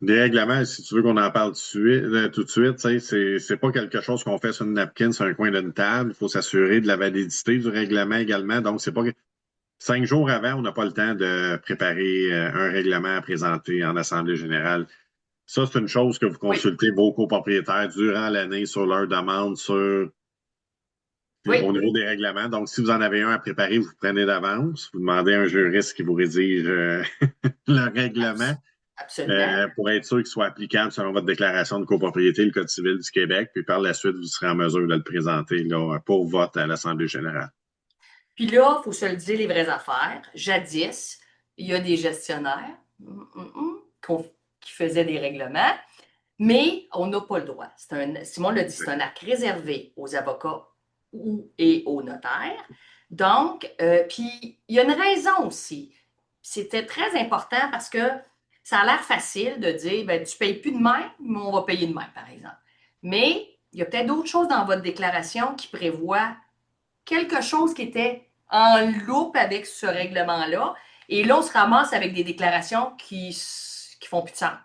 des règlements, si tu veux qu'on en parle tout de suite, tu sais, c'est pas quelque chose qu'on fait sur une napkin, sur un coin d'une table. Il faut s'assurer de la validité du règlement également. Donc, c'est pas 5 jours avant, on n'a pas le temps de préparer un règlement à présenter en Assemblée générale. Ça, c'est une chose que vous Oui, consultez vos copropriétaires durant l'année sur leur demande, au oui, niveau des règlements. Donc, si vous en avez un à préparer, vous prenez d'avance. Vous demandez à un juriste qui vous rédige le règlement absolument. pour être sûr qu'il soit applicable selon votre déclaration de copropriété, le Code civil du Québec. Puis par la suite, vous serez en mesure de le présenter là, pour vote à l'Assemblée générale. Puis là, il faut se le dire les vraies affaires. Jadis, il y a des gestionnaires qui faisaient des règlements. Mais on n'a pas le droit. Simon l'a dit, c'est un acte réservé aux avocats et aux notaires. Donc, puis il y a une raison aussi. C'était très important parce que ça a l'air facile de dire, ben, tu ne payes plus de même, mais on va payer de même, par exemple. Mais il y a peut-être d'autres choses dans votre déclaration qui prévoient quelque chose qui était en loupe avec ce règlement-là. Et là, on se ramasse avec des déclarations qui font plus de sens.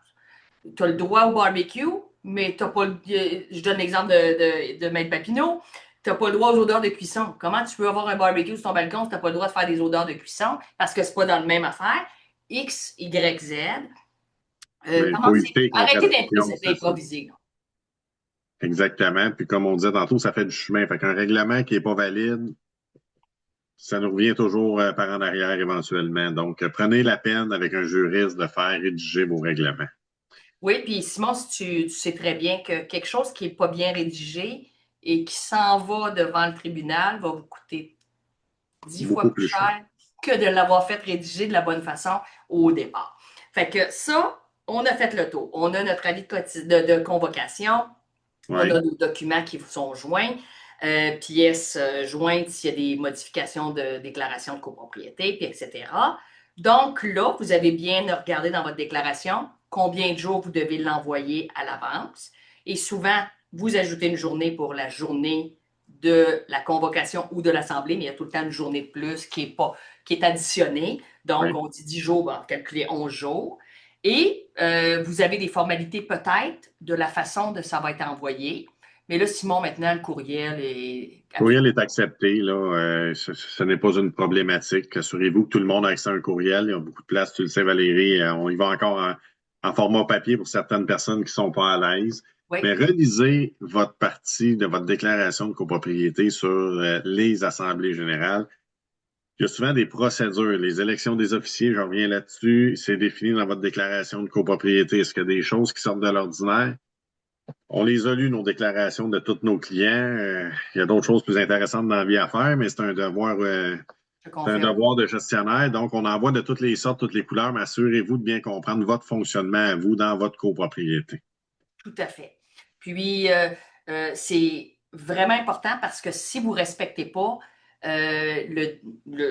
Tu as le droit au barbecue, mais tu n'as pas le. Je donne l'exemple de Maître Papineau. Tu n'as pas le droit aux odeurs de cuisson. Comment tu peux avoir un barbecue sur ton balcon si tu n'as pas le droit de faire des odeurs de cuisson parce que c'est pas dans la même affaire? X, Y, Z. Mais il faut éviter Arrêtez contradiction, c'est ça. d'improviser. Exactement. Puis comme on disait tantôt, ça fait du chemin. Fait qu'un règlement qui n'est pas valide, ça nous revient toujours par en arrière éventuellement. Donc, prenez la peine avec un juriste de faire rédiger vos règlements. Oui, puis Simon, si tu sais très bien que quelque chose qui n'est pas bien rédigé et qui s'en va devant le tribunal va vous coûter 10 fois Beaucoup plus plus cher. cher que de l'avoir fait rédiger de la bonne façon au départ. Fait que ça, on a fait le tour. On a notre avis de convocation, on Oui, a nos documents qui vous sont joints, pièces jointes s'il y a des modifications de déclaration de copropriété, puis etc. Donc là, vous avez bien regardé dans votre déclaration combien de jours vous devez l'envoyer à l'avance. Et souvent, vous ajoutez une journée pour la journée de la convocation ou de l'Assemblée, mais il y a tout le temps une journée de plus qui est additionnée. Donc, oui. on dit 10 jours, on va calculer 11 jours. Et vous avez des formalités peut-être de la façon dont ça va être envoyé. Mais là, Simon, maintenant, le courriel est Le courriel absolument. est accepté, là. Ce n'est pas une problématique. Assurez-vous que tout le monde a accès à un courriel. Il y a beaucoup de place, tu le sais, Valérie. On y va encore en format papier pour certaines personnes qui ne sont pas à l'aise. Oui, Mais relisez votre partie de votre déclaration de copropriété sur les assemblées générales. Il y a souvent des procédures. Les élections des officiers, je reviens là-dessus, c'est défini dans votre déclaration de copropriété. Est-ce qu'il y a des choses qui sortent de l'ordinaire? On les a lues, nos déclarations de tous nos clients. Il y a d'autres choses plus intéressantes dans la vie à faire, mais je c'est un confirme. devoir de gestionnaire. Donc, on envoie de toutes les sortes, toutes les couleurs, mais assurez-vous de bien comprendre votre fonctionnement à vous dans votre copropriété. Tout à fait. Puis, c'est vraiment important parce que si vous ne respectez pas,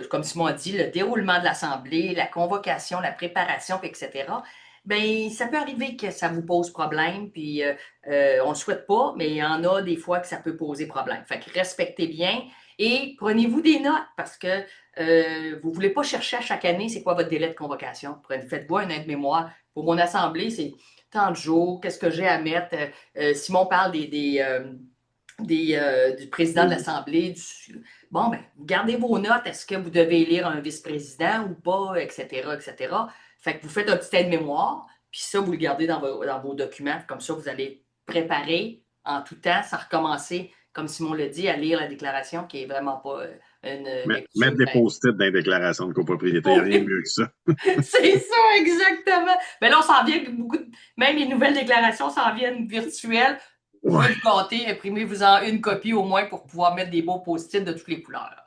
comme Simon a dit, le déroulement de l'Assemblée, la convocation, la préparation, etc., bien, ça peut arriver que ça vous pose problème, puis on ne le souhaite pas, mais il y en a des fois que ça peut poser problème. Fait que respectez bien et prenez-vous des notes parce que vous ne voulez pas chercher à chaque année c'est quoi votre délai de convocation. Faites-vous un aide-mémoire. Pour mon assemblée, c'est tant de jours, qu'est-ce que j'ai à mettre. Simon parle du président de Oui. l'Assemblée. Bon, ben, gardez vos notes. Est-ce que vous devez élire un vice-président ou pas, etc., etc. Fait que vous faites un petit aide-mémoire, puis ça, vous le gardez dans vos documents. Comme ça, vous allez préparer en tout temps, sans recommencer, comme Simon l'a dit, à lire la déclaration qui est vraiment pas une Mettre lecture. des post-it dans les déclarations de copropriété, il n'y a rien de Oui, mieux que ça. c'est ça, exactement. Mais là, on s'en vient que même les nouvelles déclarations s'en viennent virtuelles. Vous pouvez Ouais, vous gâter, imprimez-vous-en une copie au moins pour pouvoir mettre des beaux post-it de toutes les couleurs.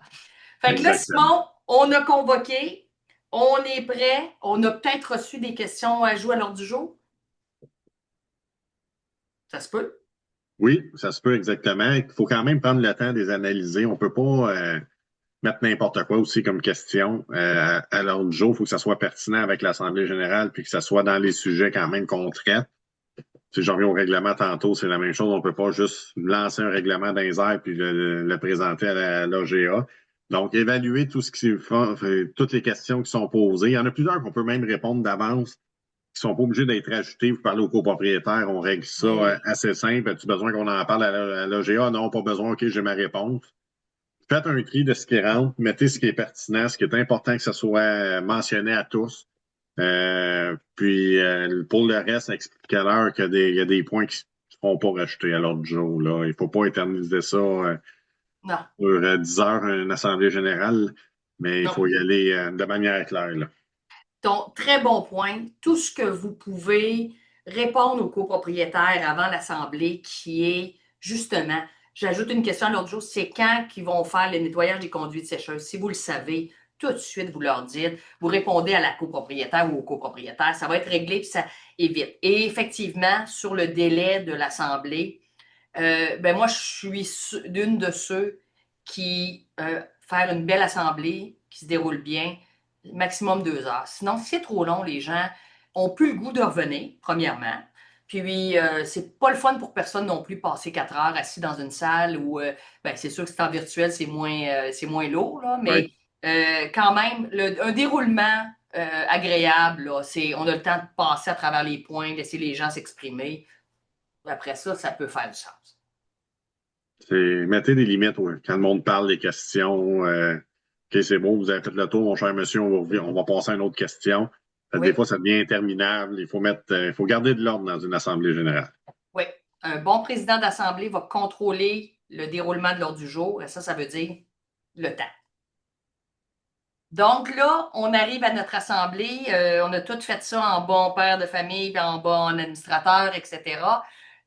Fait que là, exactement. Simon, on a convoqué, on est prêt, on a peut-être reçu des questions à jouer à l'ordre du jour. Ça se peut? Oui, ça se peut exactement. Il faut quand même prendre le temps de les analyser. On ne peut pas mettre n'importe quoi aussi comme question à l'ordre du jour. Il faut que ça soit pertinent avec l'Assemblée générale puis que ça soit dans les sujets quand même qu'on traite. Si j'en reviens au règlement tantôt, c'est la même chose. On ne peut pas juste lancer un règlement dans les airs puis le présenter à l'OGA. Donc, évaluer tout ce qui toutes les questions qui sont posées. Il y en a plusieurs qu'on peut même répondre d'avance, qui sont pas obligés d'être ajoutés. Vous parlez aux copropriétaires, on règle ça Oui. assez simple. As-tu besoin qu'on en parle à l'OGA? Non, pas besoin. OK, j'ai ma réponse. Faites un tri de ce qui rentre, mettez ce qui est pertinent, ce qui est important que ce soit mentionné à tous. Puis pour le reste, expliquez-leur qu'il y a des points qui ne seront pas rajoutés à l'ordre du jour. Là. Il ne faut pas éterniser ça Non, sur 10 heures, une assemblée générale, mais il non. faut y aller de manière claire. Là. Donc, très bon point. Tout ce que vous pouvez répondre aux copropriétaires avant l'Assemblée, qui est justement, j'ajoute une question à l'autre jour, c'est quand qu'ils vont faire le nettoyage des conduites sécheuses. Si vous le savez, tout de suite, vous leur dites, vous répondez à la copropriétaire ou au copropriétaire, ça va être réglé, puis ça évite. Et effectivement, sur le délai de l'Assemblée, ben moi, je suis d'une de ceux qui faire une belle assemblée qui se déroule bien, maximum 2 heures. Sinon, si c'est trop long, les gens ont plus le goût de revenir, premièrement. Puis, c'est pas le fun pour personne non plus passer 4 heures assis dans une salle où, ben, c'est sûr que c'est en virtuel, c'est moins lourd, là, Oui. mais quand même, un déroulement agréable, là, on a le temps de passer à travers les points, laisser les gens s'exprimer. Après ça, ça peut faire du sens. Mettez des limites ouais. Quand le monde parle des questions. OK, c'est bon, vous avez fait le tour, mon cher monsieur, on va passer à une autre question. Des Oui, fois, ça devient interminable. Il faut garder de l'ordre dans une assemblée générale. oui. Un bon président d'Assemblée va contrôler le déroulement de l'ordre du jour, et ça veut dire le temps. Donc là, on arrive à notre assemblée. On a tout fait ça en bon père de famille, puis en bon administrateur, etc.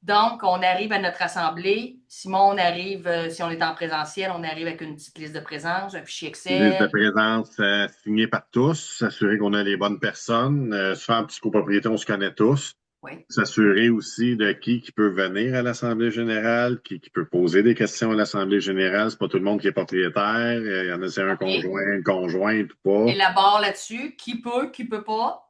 Donc, on arrive à notre assemblée. Simon, on arrive, si on est en présentiel, on arrive avec une petite liste de présence, un fichier Liste de Excel. présence signée par tous, s'assurer qu'on a les bonnes personnes. Souvent, en psychopropriété, on se connaît tous. Oui. S'assurer aussi de qui peut venir à l'Assemblée générale, qui peut poser des questions à l'Assemblée générale. C'est pas tout le monde qui est propriétaire. Il y en a, c'est un OK. conjoint, une conjointe ou pas. Élabore là-dessus. Qui peut pas.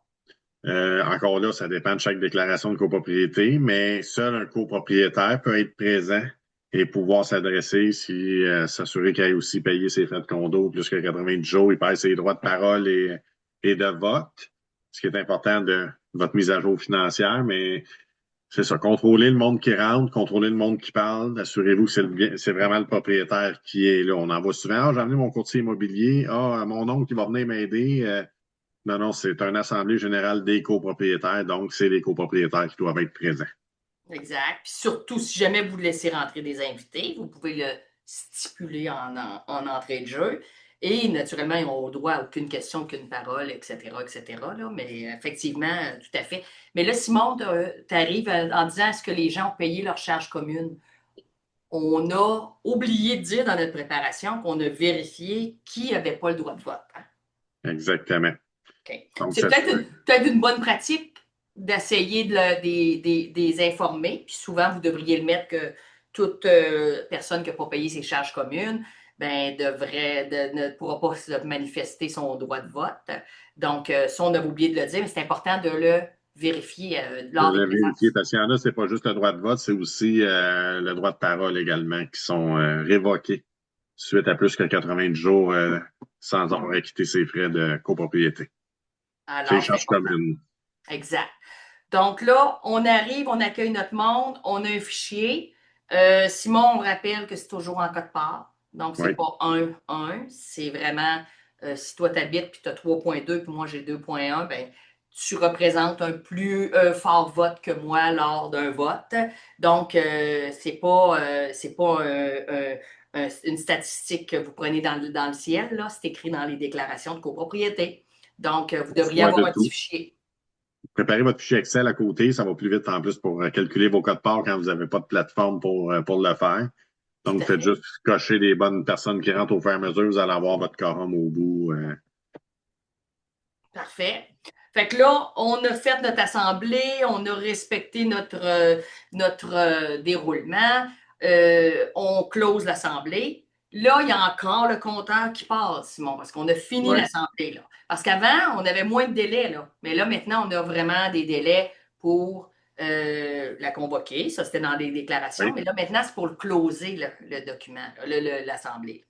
Encore là, ça dépend de chaque déclaration de copropriété, mais seul un copropriétaire peut être présent et pouvoir s'adresser si s'assurer qu'il ait aussi payé ses frais de condo plus que 90 jours, il paye ses droits de parole et de vote, ce qui est important de votre mise à jour financière, mais c'est ça, contrôler le monde qui rentre, contrôler le monde qui parle, assurez-vous que c'est vraiment le propriétaire qui est là. On en voit souvent, ah, j'ai amené mon courtier immobilier, ah, mon oncle qui va venir m'aider. Non, non, c'est une assemblée générale des copropriétaires, donc c'est les copropriétaires qui doivent être présents. Exact. Puis surtout, si jamais vous laissez rentrer des invités, vous pouvez le stipuler en entrée de jeu. Et naturellement, ils n'ont droit à aucune question, aucune parole, etc., etc. Là. Mais effectivement, tout à fait. Mais là, Simon, tu arrives en disant est-ce que les gens ont payé leurs charges communes? On a oublié de dire dans notre préparation qu'on a vérifié qui n'avait pas le droit de vote. Hein? Exactement. OK. Donc, C'est ça se fait. peut-être une bonne pratique d'essayer des informer. Puis souvent, vous devriez le mettre que toute personne qui n'a pas payé ses charges communes ben, ne pourra pas se manifester son droit de vote. Donc, ça, on a oublié de le dire, mais c'est important de le vérifier De lors des le vérifier, présences. parce qu'il y en a, c'est pas juste le droit de vote, c'est aussi le droit de parole également, qui sont révoqués suite à plus que 90 jours sans avoir acquitté ses frais de copropriété. C'est les Alors, c'est charges important. communes. Exact. Donc là, on arrive, on accueille notre monde, on a un fichier. Simon, on rappelle que c'est toujours en code part. Donc, c'est Oui. pas 1, c'est vraiment si toi, tu habites puis tu as 3,2 puis moi, j'ai 2,1, ben, tu représentes un plus fort vote que moi lors d'un vote. Donc, c'est pas une statistique que vous prenez dans le ciel, là. C'est écrit dans les déclarations de copropriété. Donc, vous On se devriez voit avoir de un petit tout. fichier. Préparez votre fichier Excel à côté, ça va plus vite en plus pour calculer vos codes part quand vous n'avez pas de plateforme pour le faire. Tout Donc, à faites fait. juste cocher les bonnes personnes qui rentrent au fur et à mesure, vous allez avoir votre quorum au bout. Parfait. Fait que là, on a fait notre assemblée, on a respecté notre déroulement, on close l'assemblée. Là, il y a encore le compteur qui passe, Simon, parce qu'on a fini Ouais. l'assemblée, là. Parce qu'avant, on avait moins de délais, là. Mais là, maintenant, on a vraiment des délais pour la convoquer. Ça, c'était dans les déclarations. Oui. Mais là, maintenant, c'est pour le closer, le document, l'assemblée.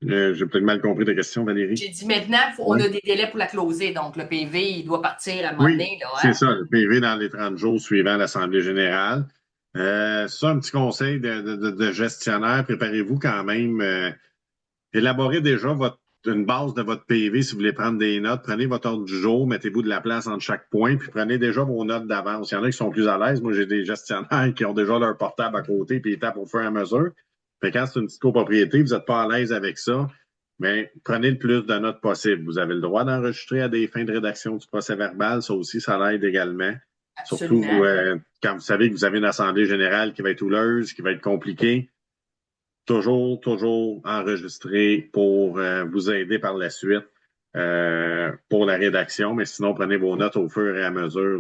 J'ai peut-être mal compris ta question, Valérie. J'ai dit maintenant, on Oui. a des délais pour la closer. Donc, le PV, il doit partir à un moment Oui, donné, là, c'est hein? ça, le PV dans les 30 jours suivant l'Assemblée générale. Ça, un petit conseil de gestionnaire, préparez-vous quand même. Élaborez déjà une base de votre PV si vous voulez prendre des notes. Prenez votre ordre du jour, mettez-vous de la place entre chaque point, puis prenez déjà vos notes d'avance. Il y en a qui sont plus à l'aise. Moi, j'ai des gestionnaires qui ont déjà leur portable à côté, puis ils tapent au fur et à mesure. Mais quand c'est une petite copropriété, vous n'êtes pas à l'aise avec ça, mais prenez le plus de notes possible. Vous avez le droit d'enregistrer à des fins de rédaction du procès-verbal. Ça aussi, ça l'aide également. Surtout Absolument. quand vous savez que vous avez une assemblée générale qui va être houleuse, qui va être compliquée. Toujours enregistré pour vous aider par la suite pour la rédaction, mais sinon, prenez vos notes au fur et à mesure.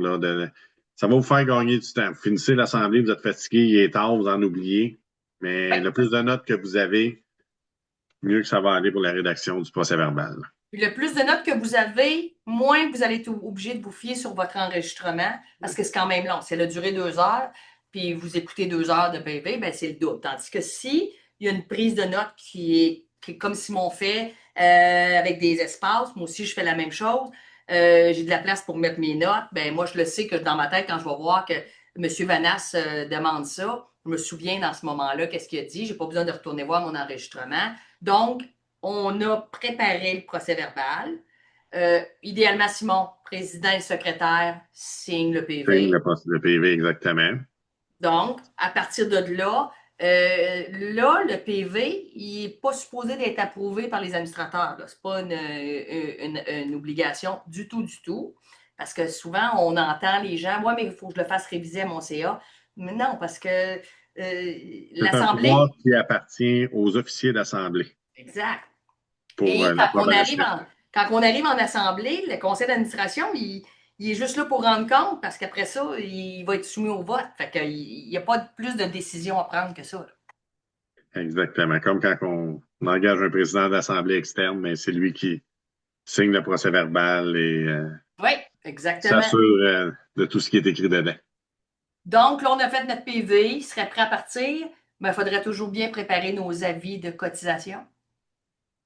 Ça va vous faire gagner du temps. Vous finissez l'assemblée, vous êtes fatigué, il est tard, vous en oubliez, mais Ouais. le plus de notes que vous avez, mieux que ça va aller pour la rédaction du procès-verbal. Puis le plus de notes que vous avez, moins vous allez être obligé de vous fier sur votre enregistrement, parce que c'est quand même long. Si elle a duré 2 heures, puis vous écoutez 2 heures de PV, ben c'est le double. Tandis que si il y a une prise de notes qui est comme Simon fait, avec des espaces, moi aussi je fais la même chose. J'ai de la place pour mettre mes notes. Ben moi je le sais que dans ma tête, quand je vais voir que M. Vanas demande ça, je me souviens dans ce moment-là qu'est-ce qu'il a dit. J'ai pas besoin de retourner voir mon enregistrement. Donc, on a préparé le procès-verbal. Idéalement, Simon, président et secrétaire, signe le Signe PV. le PV exactement. Donc, à partir de là, le PV, il n'est pas supposé d'être approuvé par les administrateurs. Ce n'est pas une obligation du tout, du tout. Parce que souvent, on entend les gens, ouais, mais il faut que je le fasse réviser à mon CA. Mais non, parce que C'est un pouvoir l'Assemblée, qui appartient aux officiers d'Assemblée exact. pour Et l'approbation. quand on arrive en assemblée, le conseil d'administration, il est juste là pour rendre compte parce qu'après ça, il va être soumis au vote. Fait qu'il n'y a pas plus de décision à prendre que ça, là. Exactement. Comme quand on engage un président d'Assemblée externe, mais c'est lui qui signe le procès-verbal et Oui, exactement. s'assure de tout ce qui est écrit dedans. Donc, là, on a fait notre PV, il serait prêt à partir, mais il faudrait toujours bien préparer nos avis de cotisation.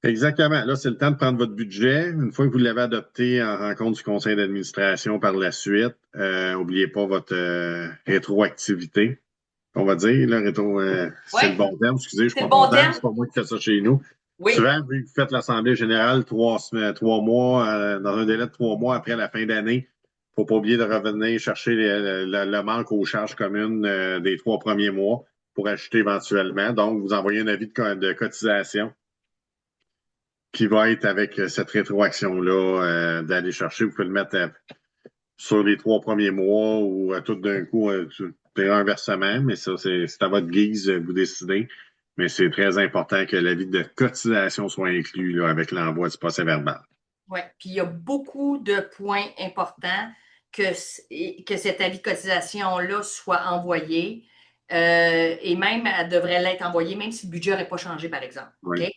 Exactement. Là, c'est le temps de prendre votre budget. Une fois que vous l'avez adopté en rencontre du conseil d'administration par la suite, n'oubliez pas votre rétroactivité. On va dire, là, Oui, c'est le bon terme. Excusez, je ne suis c'est le pas bon comptable, terme? c'est pas moi qui fais ça chez nous. Oui, Souvent, vu que vous faites l'Assemblée générale 3 semaines, 3 mois, dans un délai de 3 mois après la fin d'année, il ne faut pas oublier de revenir chercher le manque aux charges communes des 3 premiers mois pour ajouter éventuellement. Donc, vous envoyez un avis de cotisation qui va être avec cette rétroaction-là d'aller chercher. Vous pouvez le mettre sur les 3 premiers mois ou tout d'un coup, un versement, mais ça, c'est à votre guise, vous décidez. Mais c'est très important que l'avis de cotisation soit inclus là, avec l'envoi du procès-verbal. oui. Puis il y a beaucoup de points importants que cet avis de cotisation-là soit envoyé. Et même, elle devrait l'être envoyée, même si le budget n'aurait pas changé, par exemple. OK? Oui,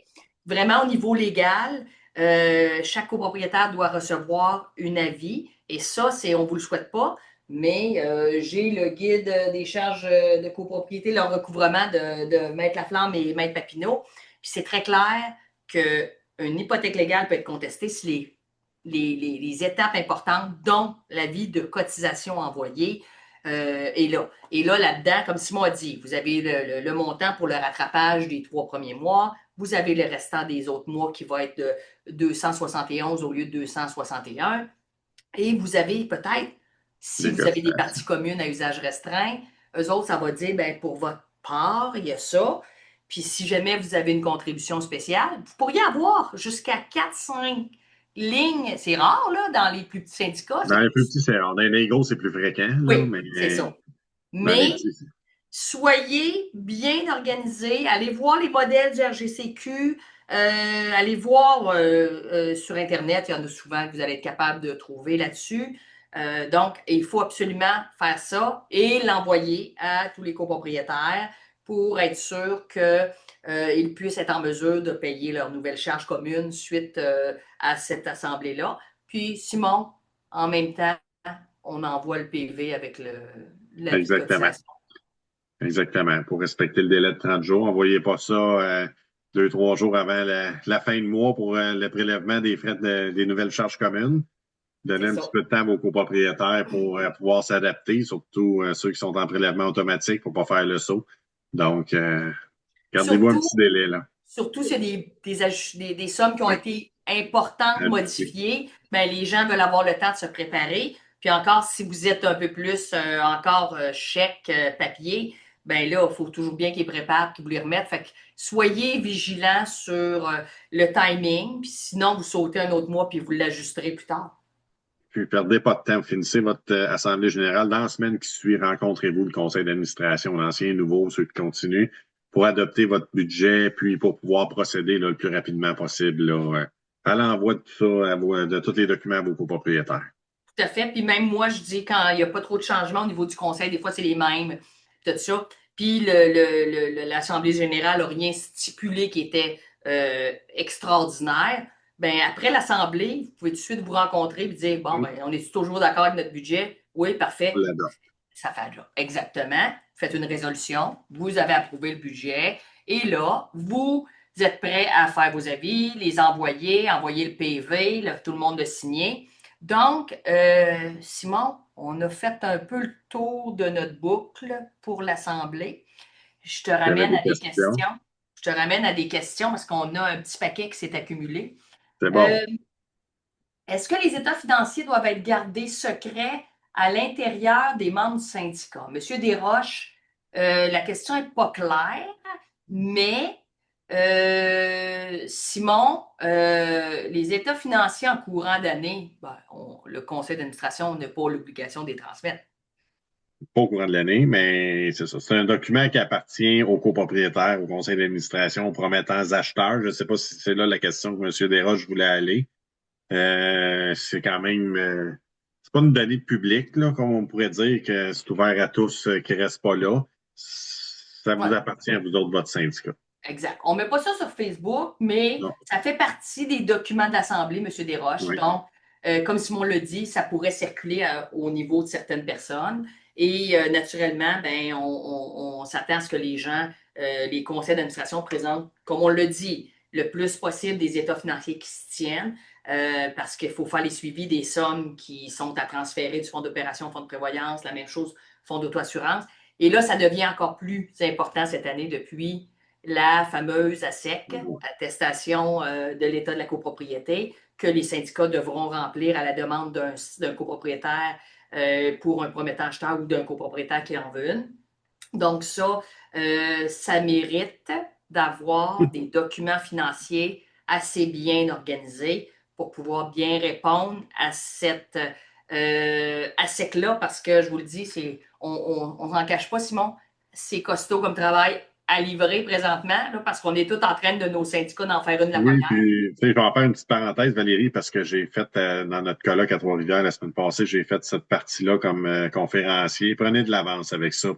Vraiment, au niveau légal, chaque copropriétaire doit recevoir un avis. Et ça, on ne vous le souhaite pas, mais j'ai le guide des charges de copropriété, le recouvrement de Maître Laflamme et Maître Papineau. Puis c'est très clair qu'une hypothèque légale peut être contestée si les étapes importantes, dont l'avis de cotisation envoyé, Et là, là-dedans, comme Simon a dit, vous avez le montant pour le rattrapage des 3 premiers mois. Vous avez le restant des autres mois qui va être de 271 au lieu de 261. Et vous avez peut-être, si Des vous avez des cotisations. parties communes à usage restreint, eux autres, ça va dire, ben, pour votre part, il y a ça. Puis si jamais vous avez une contribution spéciale, vous pourriez avoir jusqu'à 4-5 lignes. C'est rare, là, dans les plus petits syndicats. Dans les plus petits, c'est rare. Dans les gros, c'est plus fréquent, là, Oui, mais c'est ça. dans les Mais petits, soyez bien organisés. Allez voir les modèles du RGCQ. Allez voir sur Internet. Il y en a souvent que vous allez être capable de trouver là-dessus. Donc, il faut absolument faire ça et l'envoyer à tous les copropriétaires pour être sûr qu'ils puissent être en mesure de payer leurs nouvelles charges communes suite à cette assemblée-là. Puis, Simon, en même temps, on envoie le PV avec l'avis de exactement. cotisation. Exactement. Pour respecter le délai de 30 jours. Envoyez pas ça 2, 3 jours avant la fin de mois pour le prélèvement des frais des nouvelles charges communes. Donnez C'est un petit ça. peu de temps à vos copropriétaires pour pouvoir s'adapter, surtout ceux qui sont en prélèvement automatique pour pas faire le saut. Donc, gardez-vous un Surtout, petit délai là. surtout s'il y a des sommes qui ont Oui, été importantes, ajouté. modifiées, ben, les gens veulent avoir le temps de se préparer. Puis encore, si vous êtes un peu plus encore chèque, papier, ben là, il faut toujours bien qu'ils préparent, qu'ils vous les remettent. Fait que soyez vigilants sur le timing, puis sinon, vous sautez un autre mois, puis vous l'ajusterez plus tard. Puis, perdez pas de temps. Finissez votre assemblée générale. Dans la semaine qui suit, rencontrez-vous le conseil d'administration, l'ancien, nouveau, ceux qui continuent, pour adopter votre budget, puis pour pouvoir procéder là, le plus rapidement possible là, à l'envoi de tout ça, de tous les documents à vos copropriétaires. Tout à fait. Puis même moi, je dis quand il n'y a pas trop de changements au niveau du conseil, des fois, c'est les mêmes, tout ça. Puis l'Assemblée générale n'a rien stipulé qui était extraordinaire. Ben, après l'Assemblée, vous pouvez tout de suite vous rencontrer et dire, bon, ben, on est toujours d'accord avec notre budget? Oui, parfait. Ça fait déjà. Exactement. Faites une résolution. Vous avez approuvé le budget. Et là, vous êtes prêt à faire vos avis, les envoyer, envoyer le PV, là, tout le monde le signer. Donc, Simon, on a fait un peu le tour de notre boucle pour l'Assemblée. Je te Vous avez ramène des à des questions? questions. Je te ramène à des questions parce qu'on a un petit paquet qui s'est accumulé. C'est bon. Euh, Est-ce que les états financiers doivent être gardés secrets à l'intérieur des membres du syndicat? Monsieur Desroches, la question n'est pas claire, mais Simon, les états financiers en courant d'année, ben, le conseil d'administration n'a pas l'obligation de les transmettre. Pas au courant de l'année, mais c'est ça. C'est un document qui appartient aux copropriétaires, au conseil d'administration, aux prometteurs acheteurs. Je ne sais pas si c'est là la question que M. Desroches voulait aller. C'est quand même, c'est pas une donnée publique, là, comme on pourrait dire que c'est ouvert à tous qui restent pas là. Ça vous Ouais, appartient à vous autres, votre syndicat. exact. On ne met pas ça sur Facebook, mais Non. ça fait partie des documents d'Assemblée, M. Desroches. Oui. Donc, comme Simon l'a dit, ça pourrait circuler au niveau de certaines personnes. Et naturellement, ben, on s'attend à ce que les gens, les conseils d'administration présentent, comme on le dit, le plus possible des états financiers qui se tiennent, parce qu'il faut faire les suivis des sommes qui sont à transférer du fonds d'opération au fonds de prévoyance, la même chose, fonds d'auto-assurance. Et là, ça devient encore plus important cette année depuis la fameuse ASEC, attestation de l'état de la copropriété, que les syndicats devront remplir à la demande d'un copropriétaire pour un prometteur acheteur ou d'un copropriétaire qui en veut une. Donc ça mérite d'avoir des documents financiers assez bien organisés pour pouvoir bien répondre à cette ASEC-là, parce que je vous le dis, on n'en cache pas, Simon, c'est costaud comme travail à livrer présentement, là, parce qu'on est tous en train de nos syndicats d'en faire une la Oui, première. puis tu sais, je vais en faire une petite parenthèse, Valérie, parce que j'ai fait dans notre colloque à Trois-Rivières la semaine passée, j'ai fait cette partie-là comme conférencier. Prenez de l'avance avec ça.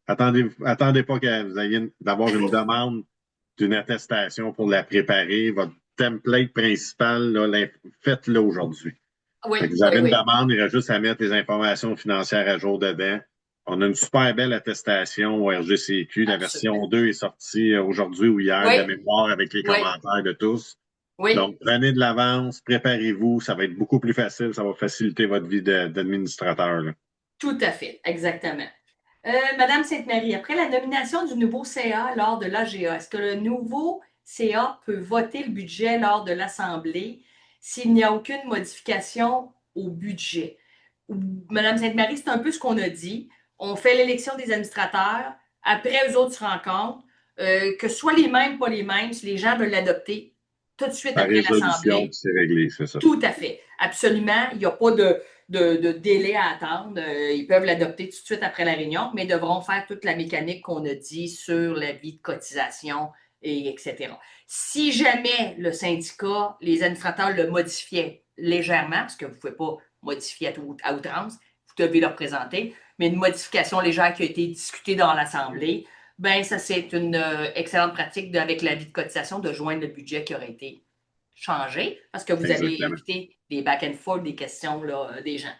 Attendez pas que vous ayez d'avoir une demande d'une attestation pour la préparer. Votre template principal, là, faites-le aujourd'hui. Fait que Oui, vous oui, avez une oui, demande, il reste juste à mettre les informations financières à jour dedans. On a une super belle attestation au RGCQ. La absolument. version 2 est sortie aujourd'hui ou hier de Oui, mémoire avec les oui, commentaires de tous. oui. Donc, prenez de l'avance, préparez-vous, ça va être beaucoup plus facile, ça va faciliter votre vie d'administrateur, là. Tout à fait, exactement. Madame Sainte-Marie, après la nomination du nouveau CA lors de l'AGA, est-ce que le nouveau CA peut voter le budget lors de l'Assemblée s'il n'y a aucune modification au budget? Madame Sainte-Marie, c'est un peu ce qu'on a dit. On fait l'élection des administrateurs. Après, eux autres se rencontrent. Que ce soit les mêmes, pas les mêmes, si les gens veulent l'adopter tout de suite Par après résolution, puis l'Assemblée, c'est réglé, c'est ça. tout à fait. Absolument. Il n'y a pas de délai à attendre. Ils peuvent l'adopter tout de suite après la réunion, mais devront faire toute la mécanique qu'on a dit sur l'avis de cotisation, et etc. Si jamais le syndicat, les administrateurs le modifiaient légèrement, parce que vous ne pouvez pas modifier à outrance, vous devez leur présenter, mais une modification légère qui a été discutée dans l'Assemblée, ben ça, c'est une excellente pratique avec l'avis de cotisation de joindre le budget qui aurait été changer parce que vous allez Exactement. éviter des back and forth, des questions là, des gens.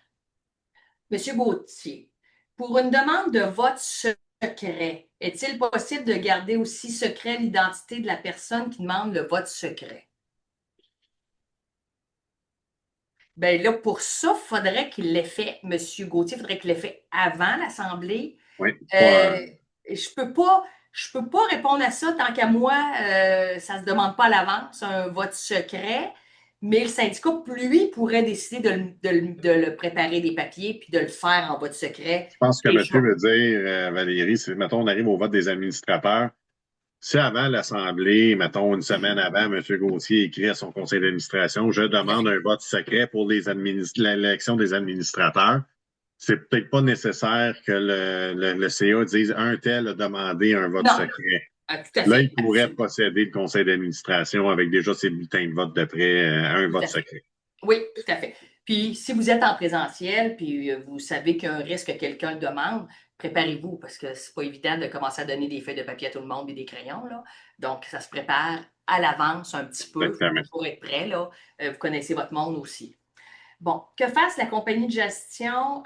Monsieur Gauthier, pour une demande de vote secret, est-il possible de garder aussi secret l'identité de la personne qui demande le vote secret? Bien là, pour ça, il faudrait qu'il l'ait fait, Monsieur Gauthier, il faudrait qu'il l'ait fait avant l'Assemblée. Oui, pas, Euh, je peux pas répondre à ça tant qu'à moi, ça se demande pas à l'avance, un vote secret. Mais le syndicat, lui, pourrait décider de le préparer des papiers puis de le faire en vote secret. je pense que Déjà. monsieur veut dire, Valérie, c'est, mettons, on arrive au vote des administrateurs. Si avant l'Assemblée, mettons une semaine avant, monsieur Gauthier écrit à son conseil d'administration, je Tout à demande fait. un vote secret pour l'élection des administrateurs, c'est peut-être pas nécessaire que le CA dise un tel a demandé un vote Non, secret. tout à Là, il fait, pourrait absolument. posséder le conseil d'administration avec déjà ses bulletins de vote de près, un Tout vote à fait. secret. Oui, tout à fait. Puis, si vous êtes en présentiel, puis vous savez qu'il y a un risque que quelqu'un le demande, préparez-vous parce que c'est pas évident de commencer à donner des feuilles de papier à tout le monde et des crayons, là. Donc, ça se prépare à l'avance un petit peu. Il faut Exactement. toujours être prêt, là. Vous connaissez votre monde aussi. Bon, que fasse la compagnie de gestion?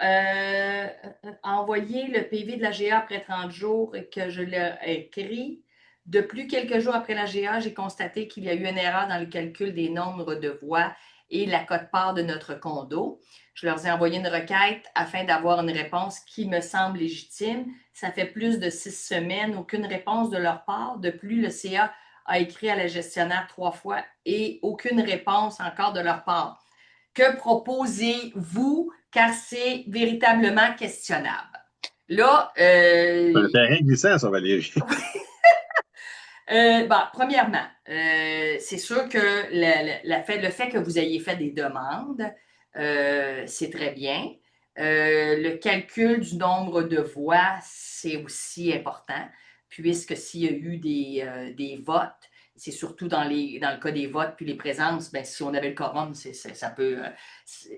Envoyer le PV de la GA après 30 jours et que je l'ai écrit. De plus, quelques jours après la GA, j'ai constaté qu'il y a eu une erreur dans le calcul des nombres de voix et la quote-part de notre condo. Je leur ai envoyé une requête afin d'avoir une réponse qui me semble légitime. Ça fait plus de 6 semaines, aucune réponse de leur part. De plus, le CA a écrit à la gestionnaire 3 fois et aucune réponse encore de leur part. Que proposez-vous? Car c'est véritablement questionnable. Là, C'est un terrain glissant, ça, Valérie. premièrement, c'est sûr que le fait que vous ayez fait des demandes, c'est très bien. Le calcul du nombre de voix, c'est aussi important, puisque s'il y a eu des votes, c'est surtout dans le cas des votes puis les présences, ben, si on avait le quorum, ça peut.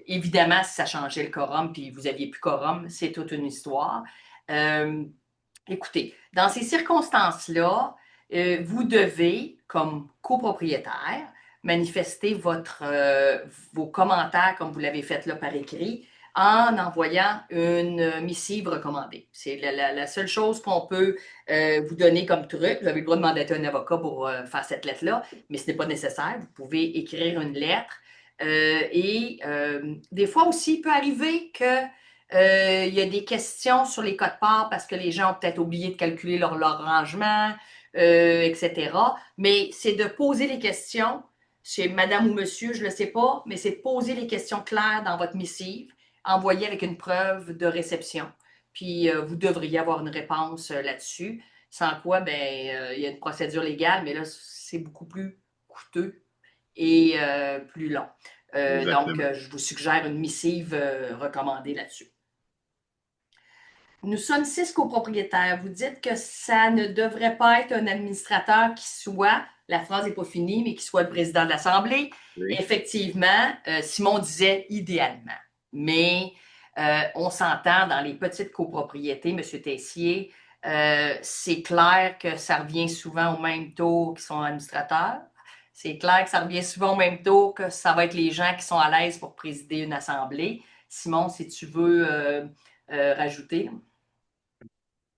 Évidemment, si ça changeait le quorum puis vous aviez plus quorum, c'est toute une histoire. Euh, Écoutez, dans ces circonstances-là, vous devez, comme copropriétaire, manifester vos commentaires, comme vous l'avez fait là par écrit, en envoyant une missive recommandée. C'est la seule chose qu'on peut vous donner comme truc. Vous avez le droit de mandater un avocat pour faire cette lettre-là, mais ce n'est pas nécessaire. Vous pouvez écrire une lettre. Des fois aussi, il peut arriver que il y a des questions sur les codes-parts parce que les gens ont peut-être oublié de calculer leur rangement, etc. Mais c'est de poser les questions chez madame ou monsieur, je ne le sais pas, mais c'est de poser les questions claires dans votre missive, envoyée avec une preuve de réception. Puis vous devriez avoir une réponse là-dessus. Sans quoi, ben, il y a une procédure légale, mais là, c'est beaucoup plus coûteux et plus long. Donc, Exactement. je vous suggère une missive recommandée là-dessus. Nous sommes 6 copropriétaires. Vous dites que ça ne devrait pas être un administrateur qui soit, la phrase n'est pas finie, mais qui soit le président de l'Assemblée. Oui. Effectivement, Simon disait idéalement. Mais on s'entend dans les petites copropriétés, M. Tessier, c'est clair que ça revient souvent au même taux qui sont administrateurs. C'est clair que ça revient souvent au même taux que ça va être les gens qui sont à l'aise pour présider une assemblée. Simon, si tu veux rajouter.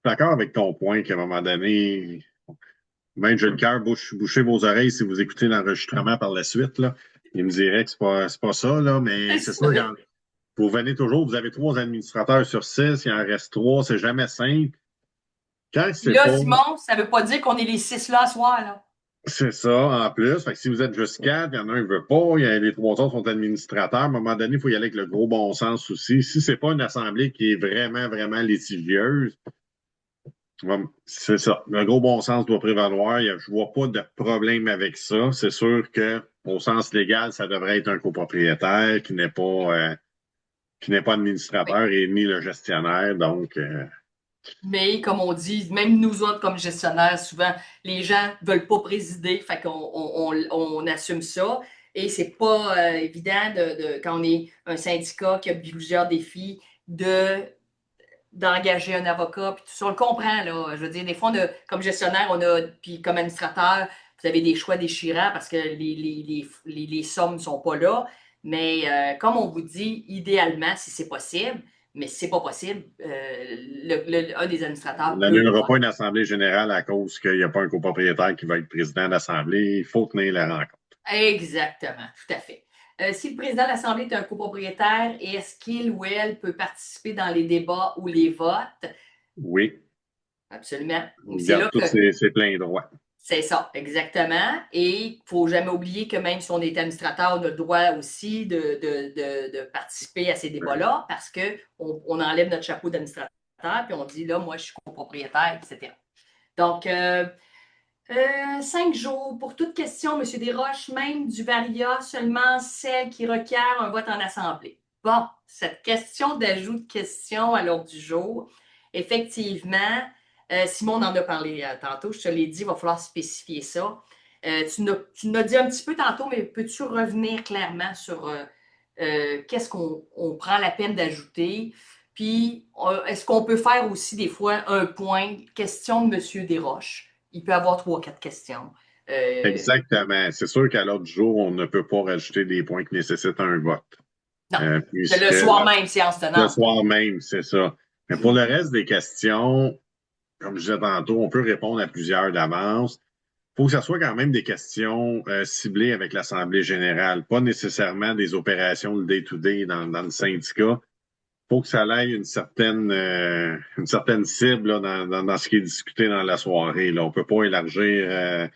D'accord avec ton point qu'à un moment donné, ben, j'ai le cœur, bouchez vos oreilles si vous écoutez l'enregistrement par la suite, là. Il me dirait que c'est pas ça, là, mais c'est sûr, vous venez toujours, vous avez 3 administrateurs sur 6, il en reste 3, c'est jamais simple. Quand Puis c'est là, pas, Simon, ça ne veut pas dire qu'on est les 6 là à soir, là. c'est ça en plus. Fait que si vous êtes juste 4, il y en a un qui veut pas, les 3 autres sont administrateurs. À un moment donné, il faut y aller avec le gros bon sens aussi. Si c'est pas une assemblée qui est vraiment, vraiment litigieuse, c'est ça. Le gros bon sens doit prévaloir. Je vois pas de problème avec ça. C'est sûr que, au sens légal, ça devrait être un copropriétaire qui n'est pas Oui. administrateur et ni le gestionnaire. Donc, Mais comme on dit, même nous autres comme gestionnaires, souvent, les gens ne veulent pas présider, fait qu'on on assume ça. Et c'est pas évident quand on est un syndicat qui a plusieurs défis d'engager un avocat, puis tout ça, on le comprend, là. Je veux dire, des fois, comme gestionnaire, puis comme administrateur, vous avez des choix déchirants parce que les sommes ne sont pas là. Mais comme on vous dit, idéalement, si c'est possible, mais si c'est pas possible, un des on administrateurs peut le n'annulera faire. pas une assemblée générale à cause qu'il n'y a pas un copropriétaire qui va être président de l'assemblée. Il faut tenir la rencontre. Exactement, tout à fait. Si le président de l'Assemblée est un copropriétaire, est-ce qu'il ou elle peut participer dans les débats ou les votes? Oui, Absolument. on C'est garde là tous que ses pleins droits. c'est ça, exactement. Et il ne faut jamais oublier que même si on est administrateur, on a le droit aussi de participer à ces débats-là parce qu'on enlève notre chapeau d'administrateur puis on dit là, moi, je suis copropriétaire, etc. Donc, 5 jours pour toute question, M. Desroches, même du varia, seulement celle qui requiert un vote en assemblée. Bon, cette question d'ajout de question à l'ordre du jour, effectivement, Simon en a parlé tantôt, je te l'ai dit, il va falloir spécifier ça. Tu nous as dit un petit peu tantôt, mais peux-tu revenir clairement sur qu'est-ce qu'on prend la peine d'ajouter? Puis, est-ce qu'on peut faire aussi des fois un point, question de M. Desroches? Il peut avoir 3, 4 questions. Exactement. C'est sûr qu'à l'ordre du jour, on ne peut pas rajouter des points qui nécessitent un vote, Non, c'est puisque le soir même, séance le tenante. soir même, c'est ça. Mais pour le reste des questions, comme je disais tantôt, on peut répondre à plusieurs d'avance. Il faut que ça soit quand même des questions ciblées avec l'Assemblée générale, pas nécessairement des opérations de day-to-day dans le syndicat. Il faut que ça aille une certaine cible là, dans ce qui est discuté dans la soirée. Là. On ne peut pas élargir en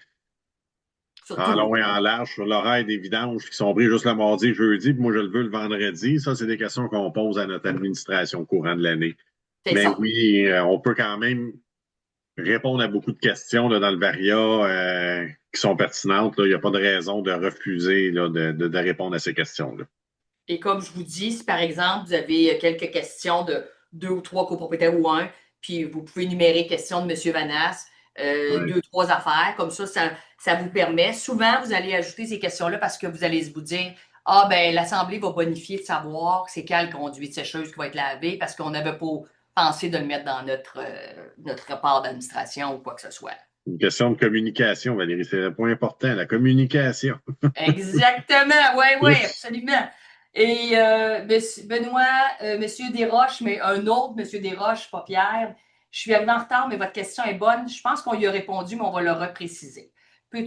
Surtout, long et en large sur l'horaire des vidanges qui sont pris juste le mardi, jeudi, puis moi je le veux le vendredi. Ça, c'est des questions qu'on pose à notre administration au courant de l'année. c'est Mais ça. oui, on peut quand même répondre à beaucoup de questions là, dans le Varia qui sont pertinentes. Là. Il n'y a pas de raison de refuser là, de répondre à ces questions-là. Et comme je vous dis, si par exemple, vous avez quelques questions de 2 ou 3 copropriétaires ou un, puis vous pouvez énumérer questions de M. Vanas, Ouais. 2, 3 affaires, comme ça vous permet. Souvent, vous allez ajouter ces questions-là parce que vous allez vous dire, ah ben l'Assemblée va bonifier de savoir c'est quelle conduite sécheuse qui va être lavée parce qu'on n'avait pas pensé de le mettre dans notre rapport d'administration ou quoi que ce soit. Une question de communication, Valérie, c'est le point important, la communication. Exactement, oui, oui, absolument. Et Benoît, Monsieur Desroches, mais un autre Monsieur Desroches, pas Pierre. Je suis arrivé en retard, mais votre question est bonne. Je pense qu'on y a répondu, mais on va le repréciser. Ouais.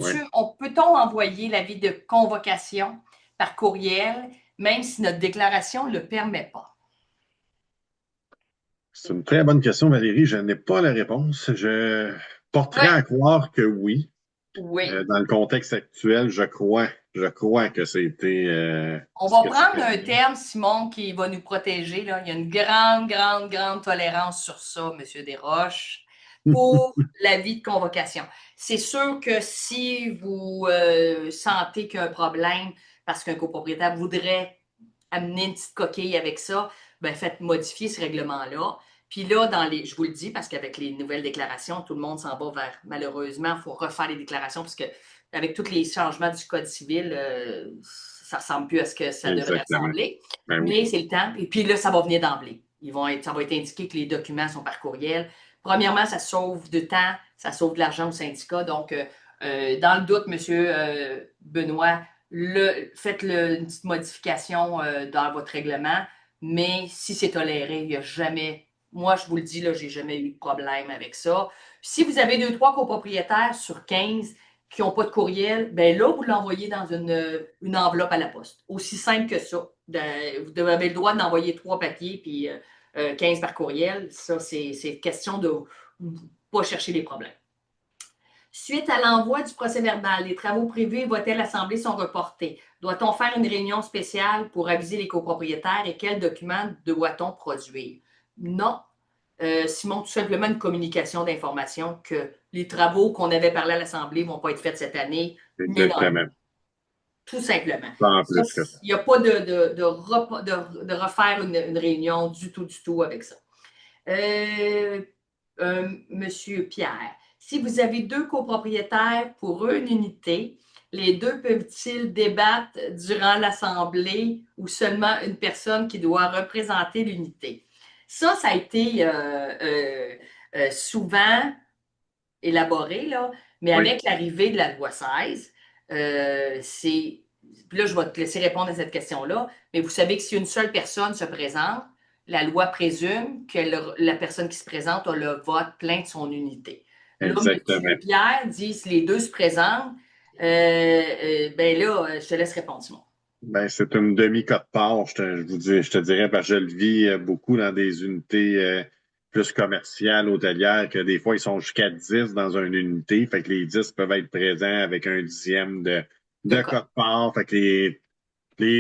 Peut-on envoyer l'avis de convocation par courriel, même si notre déclaration ne le permet pas? C'est une très bonne question, Valérie. Je n'ai pas la réponse. Je Oui, porterais à croire que oui. oui. Dans le contexte actuel, je crois que c'était On ce va que c'est prendre un permis. terme, Simon, qui va nous protéger, là. Il y a une grande, grande, grande tolérance sur ça, Monsieur Desroches, pour l'avis de convocation. C'est sûr que si vous sentez qu'il y a un problème parce qu'un copropriétaire voudrait amener une petite coquille avec ça, ben faites modifier ce règlement-là. Puis là, je vous le dis, parce qu'avec les nouvelles déclarations, tout le monde s'en va vers, malheureusement, il faut refaire les déclarations parce que avec tous les changements du Code civil, ça ressemble plus à ce que ça devrait Exactement. ressembler. Ben oui. Mais c'est le temps. Et puis là, ça va venir d'emblée. Ça va être indiqué que les documents sont par courriel. Premièrement, ça sauve de temps, ça sauve de l'argent au syndicat. Donc, dans le doute, Monsieur Benoît, faites une petite modification dans votre règlement. Mais si c'est toléré, il n'y a jamais. Moi, je vous le dis, là, j'ai jamais eu de problème avec ça. Si vous avez 2, 3 copropriétaires sur 15, qui n'ont pas de courriel, bien là, vous l'envoyez dans une enveloppe à la poste. Aussi simple que ça. Vous avez le droit d'envoyer 3 papiers puis 15 par courriel. Ça, c'est question de ne pas chercher les problèmes. Suite à l'envoi du procès-verbal, les travaux prévus et votés à l'Assemblée sont reportés. Doit-on faire une réunion spéciale pour aviser les copropriétaires et quels documents doit-on produire? Non. Simon, tout simplement une communication d'information que les travaux qu'on avait parlé à l'Assemblée ne vont pas être faits cette année. Exactement. Tout simplement. Pas en plus que ça. Il n'y a pas de refaire une réunion du tout avec ça. Monsieur Pierre, si vous avez 2 copropriétaires pour une unité, les 2 peuvent-ils débattre durant l'Assemblée ou seulement une personne qui doit représenter l'unité? Ça a été souvent élaboré, là, mais Oui. avec l'arrivée de la loi 16, c'est. Puis là, je vais te laisser répondre à cette question-là, mais vous savez que si une seule personne se présente, la loi présume que la personne qui se présente a le vote plein de son unité. Là, Exactement. M. Pierre dit si les 2 se présentent, ben là, je te laisse répondre, Simon. Ben, c'est une demi-cote-part, je te dirais, parce que je le vis beaucoup dans des unités plus commerciales, hôtelières, que des fois, ils sont jusqu'à 10 dans une unité. Fait que les 10 peuvent être présents avec un dixième de cote-part. Fait que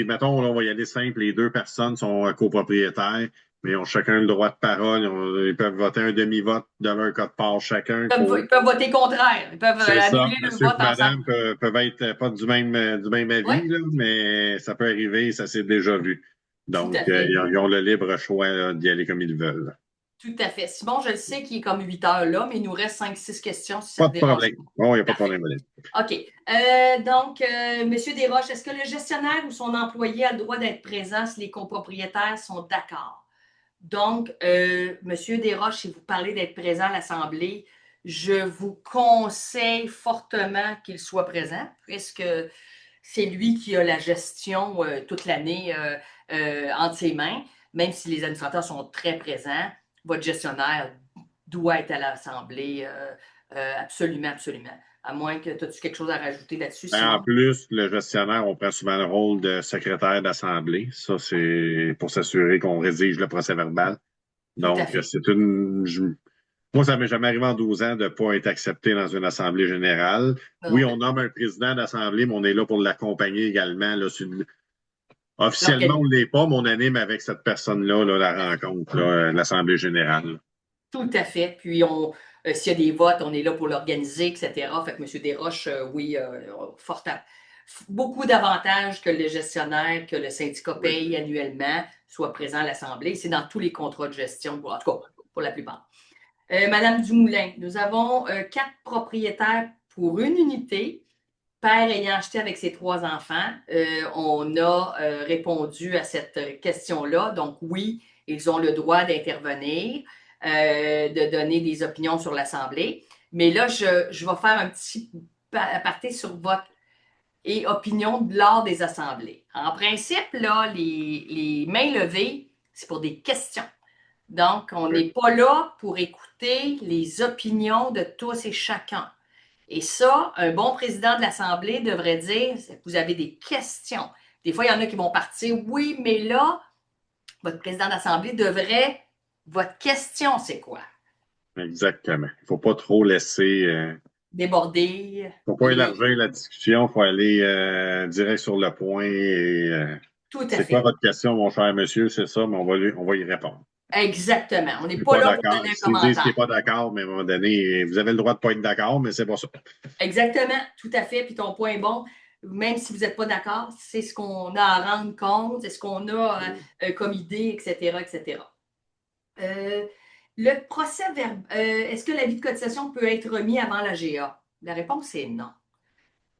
mettons, là, on va y aller simple, les 2 personnes sont copropriétaires, mais ils ont chacun le droit de parole. Ils peuvent voter un demi-vote de leur cote-part chacun. Ils peuvent voter contraire. Ils peuvent C'est ça. annuler le Monsieur vote et madame ensemble. peuvent être pas du même Oui, avis, là, mais ça peut arriver, ça s'est déjà vu. tout Donc, à fait. ils ont le libre choix là, d'y aller comme ils veulent. Tout à fait. Simon, je le sais qu'il est comme 8 heures là, mais il nous reste 5-6 questions si ça Pas ne te de dérange problème. Bon, il n'y a pas de pas. Parfait. problème, madame. OK. Donc, Monsieur Desroches, est-ce que le gestionnaire ou son employé a le droit d'être présent si les copropriétaires sont d'accord? Donc, Monsieur Desroches, si vous parlez d'être présent à l'Assemblée, je vous conseille fortement qu'il soit présent, puisque c'est lui qui a la gestion toute l'année entre ses mains, même si les administrateurs sont très présents, votre gestionnaire doit être à l'Assemblée absolument, absolument. À moins que tu aies quelque chose à rajouter là-dessus, En Simon. plus, le gestionnaire, on prend souvent le rôle de secrétaire d'assemblée. Ça, c'est pour s'assurer qu'on rédige le procès-verbal. Tout à Donc, fait. moi, ça m'est jamais arrivé en 12 ans de ne pas être accepté dans une assemblée générale. Oui, Non, on nomme un président d'assemblée, mais on est là pour l'accompagner également. Là, officiellement, on l'organisme. ne l'est pas, mais on anime avec cette personne-là là, la rencontre, de l'Assemblée générale. Tout à fait. Puis, s'il y a des votes, on est là pour l'organiser, etc. Fait que M. Desroches, oui, beaucoup d'avantages que le gestionnaire, que le syndicat Oui. paye annuellement, soit présent à l'Assemblée. C'est dans tous les contrats de gestion, en tout cas, pour la plupart. Madame Dumoulin, nous avons 4 propriétaires pour une unité. Père ayant acheté avec ses 3 enfants, on a répondu à cette question-là. Donc, oui, ils ont le droit d'intervenir, de donner des opinions sur l'Assemblée. Mais là, je vais faire un petit aparté sur votre opinion lors des assemblées. En principe, là, les mains levées, c'est pour des questions. Donc, on Oui. n'est pas là pour écouter les opinions de tous et chacun. Et ça, un bon président de l'Assemblée devrait dire que vous avez des questions. Des fois, il y en a qui vont partir, oui, mais là, votre président d'Assemblée devrait. Votre question, c'est quoi? Exactement. Il ne faut pas trop laisser. Déborder. Faut pas élargir la discussion, il faut aller direct sur le point. Tout à C'est quoi fait. votre question, mon cher monsieur? C'est ça, mais on va y répondre. Exactement. On Je n'est suis pas pas là pour d'accord. donner un S'il dit qu'il n'est commentaire. pas d'accord, mais à un moment donné, vous avez le droit de ne pas être d'accord, mais c'est pas ça. Exactement. Tout à fait. Puis ton point est bon. Même si vous n'êtes pas d'accord, c'est ce qu'on a à rendre compte, c'est ce qu'on a comme idée, etc., etc. Le procès verbal, est-ce que l'avis de cotisation peut être remis avant la GA? La réponse est non.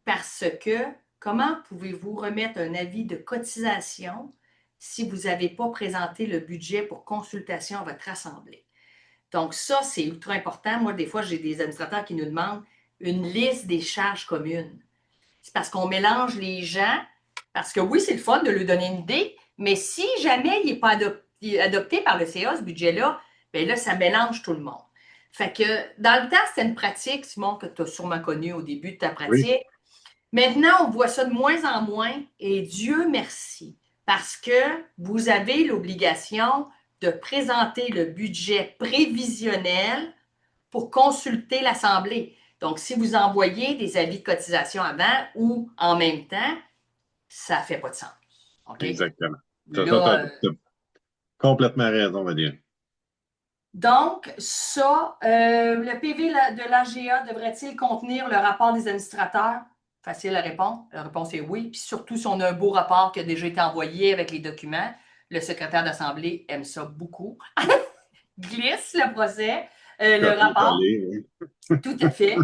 Parce que comment pouvez-vous remettre un avis de cotisation si vous n'avez pas présenté le budget pour consultation à votre assemblée? Donc, ça, c'est ultra important. Moi, des fois, j'ai des administrateurs qui nous demandent une liste des charges communes. C'est parce qu'on mélange les gens, parce que oui, c'est le fun de lui donner une idée, mais si jamais il n'est pas adopté par le CA, ce budget-là, bien là, ça mélange tout le monde. Fait que dans le temps, c'était une pratique, Simon, que tu as sûrement connue au début de ta Oui, pratique. Maintenant, on voit ça de moins en moins et Dieu merci, parce que vous avez l'obligation de présenter le budget prévisionnel pour consulter l'Assemblée. Donc, si vous envoyez des avis de cotisation avant ou en même temps, ça ne fait pas de sens. OK? exactement. Tu Là, as complètement raison, Valérie. donc, ça, le PV de l'AGA devrait-il contenir le rapport des administrateurs? Facile à répondre. La réponse est oui. Puis surtout, si on a un beau rapport qui a déjà été envoyé avec les documents, le secrétaire d'Assemblée aime ça beaucoup. Glisse le procès, le rapport, Copier-coller, oui. tout à fait.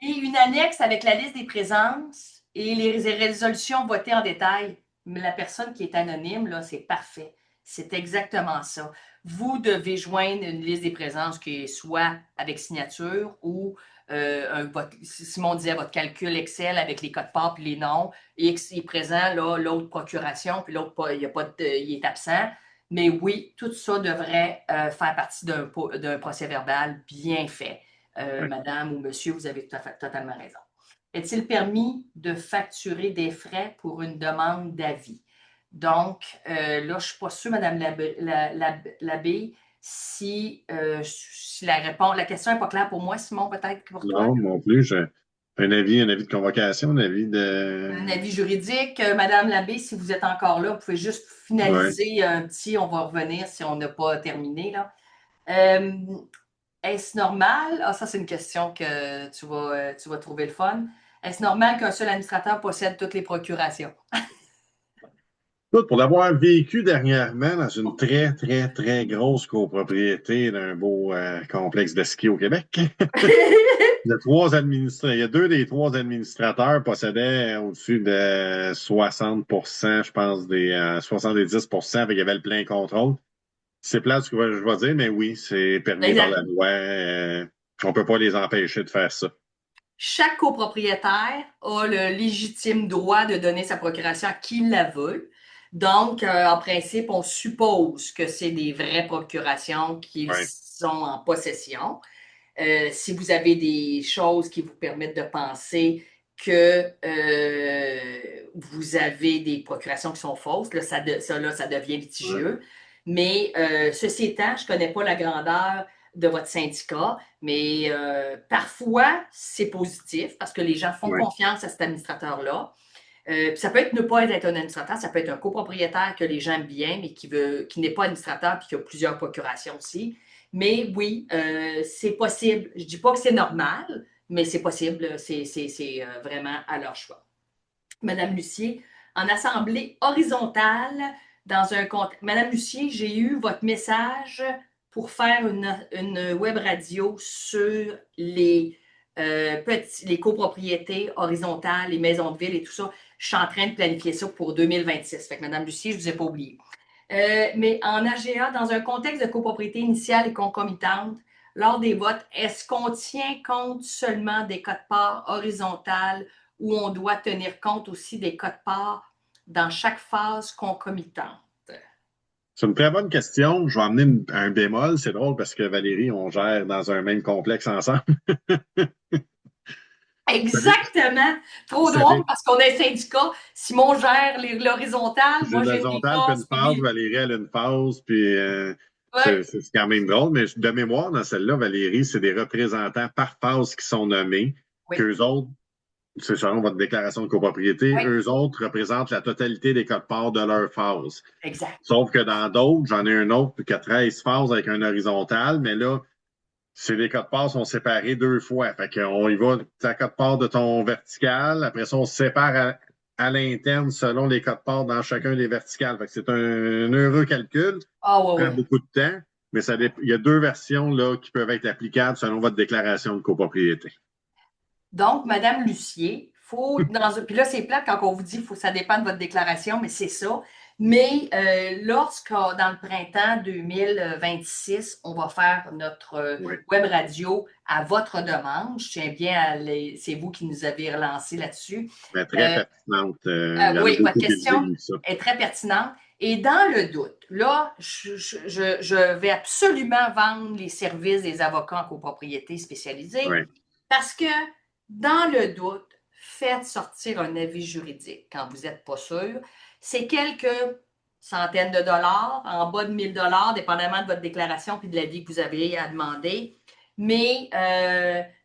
Et une annexe avec la liste des présences et les résolutions votées en détail. Mais la personne qui est anonyme, là, c'est parfait. C'est exactement ça. Vous devez joindre une liste des présences qui est soit avec signature ou Simon disait votre calcul Excel avec les codes parts puis les noms. X est présent, là, l'autre procuration, puis l'autre, il, y a pas il est absent. Mais oui, tout ça devrait faire partie d'un procès verbal bien fait. Oui. Madame ou monsieur, vous avez totalement raison. Est-il permis de facturer des frais pour une demande d'avis? Donc, là, je ne suis pas sûre, Madame Labbé, si la question n'est pas claire pour moi, Simon, peut-être pour toi. Non, non plus. J'ai un avis de convocation, un avis de. Un avis juridique. Madame Labbé, si vous êtes encore là, vous pouvez juste Oui. finaliser un petit, on va revenir si on n'a pas terminé, là. Euh, Est-ce normal? Ah, ça, c'est une question que tu vas trouver le fun. Est-ce normal qu'un seul administrateur possède toutes les procurations? Écoute, pour l'avoir vécu dernièrement dans une très, très, très grosse copropriété d'un beau complexe de ski au Québec, il y a deux des trois administrateurs possédaient au-dessus de 60%, je pense, des 70%, fait qu'il y avait le plein contrôle. C'est plate ce que je vais dire, mais oui, c'est permis par la Exact. loi. On peut pas les empêcher de faire ça. Chaque copropriétaire a le légitime droit de donner sa procuration à qui la veut. Donc, en principe, on suppose que c'est des vraies procurations qu'ils Ouais, sont en possession. Si vous avez des choses qui vous permettent de penser que vous avez des procurations qui sont fausses, là, ça devient ouais, litigieux. Mais ceci étant, je ne connais pas la grandeur de votre syndicat, mais parfois, c'est positif parce que les gens font ouais. confiance à cet administrateur-là. Ça peut être ne pas être un administrateur, ça peut être un copropriétaire que les gens aiment bien, mais qui n'est pas administrateur et qui a plusieurs procurations aussi. Mais oui, c'est possible. Je ne dis pas que c'est normal, mais c'est possible. C'est vraiment à leur choix. Madame Lucier, en assemblée horizontale, dans un contexte. Madame Lucier, j'ai eu votre message pour faire une web radio sur les copropriétés horizontales, les maisons de ville et tout ça. Je suis en train de planifier ça pour 2026. Fait que Madame Lucier, je ne vous ai pas oublié. Mais en AGA, dans un contexte de copropriété initiale et concomitante, lors des votes, est-ce qu'on tient compte seulement des cotes-parts horizontales ou on doit tenir compte aussi des cotes-parts dans chaque phase concomitante? C'est une très bonne question. Je vais amener un bémol. C'est drôle parce que Valérie, on gère dans un même complexe ensemble. Exactement. Trop Ça drôle fait, parce qu'on est un syndicat. Simon gère l'horizontale, j'ai moi une j'ai les horizontale, puis phases, une phase, Valérie, elle a une phase, puis ouais, c'est quand même drôle, mais de mémoire, dans celle-là, Valérie, c'est des représentants par phase qui sont nommés, oui, qu'eux autres, c'est selon votre déclaration de copropriété, oui, eux autres représentent la totalité des codes-parts de leur phase. exact. Sauf que dans d'autres, j'en ai un autre qui a 13 phases avec un horizontal, mais là, c'est les codes-parts sont séparés deux fois. Fait qu'on y va, ta cote-part de ton vertical. Après ça, on se sépare à l'interne selon les codes-parts dans chacun des verticales. Fait que c'est un heureux calcul. Ah, ouais, Prend ouais. beaucoup de temps, mais il y a deux versions là, qui peuvent être applicables selon votre déclaration de copropriété. Donc, Madame Lucier, puis là, c'est plate quand on vous dit que ça dépend de votre déclaration, mais c'est ça. Mais lorsque, dans le printemps 2026, on va faire notre Oui. web radio à votre demande, je tiens bien c'est vous qui nous avez relancé là-dessus. Mais très Euh, pertinente. Il y en a oui, votre beaucoup qui question disent ça. est très pertinente. Et dans le doute, là, je vais absolument vendre les services des avocats en copropriété spécialisés Oui. parce que dans le doute, faites sortir un avis juridique quand vous n'êtes pas sûr. C'est quelques centaines de dollars, en bas de 1000 dollars, dépendamment de votre déclaration puis de l'avis que vous avez à demander. Mais,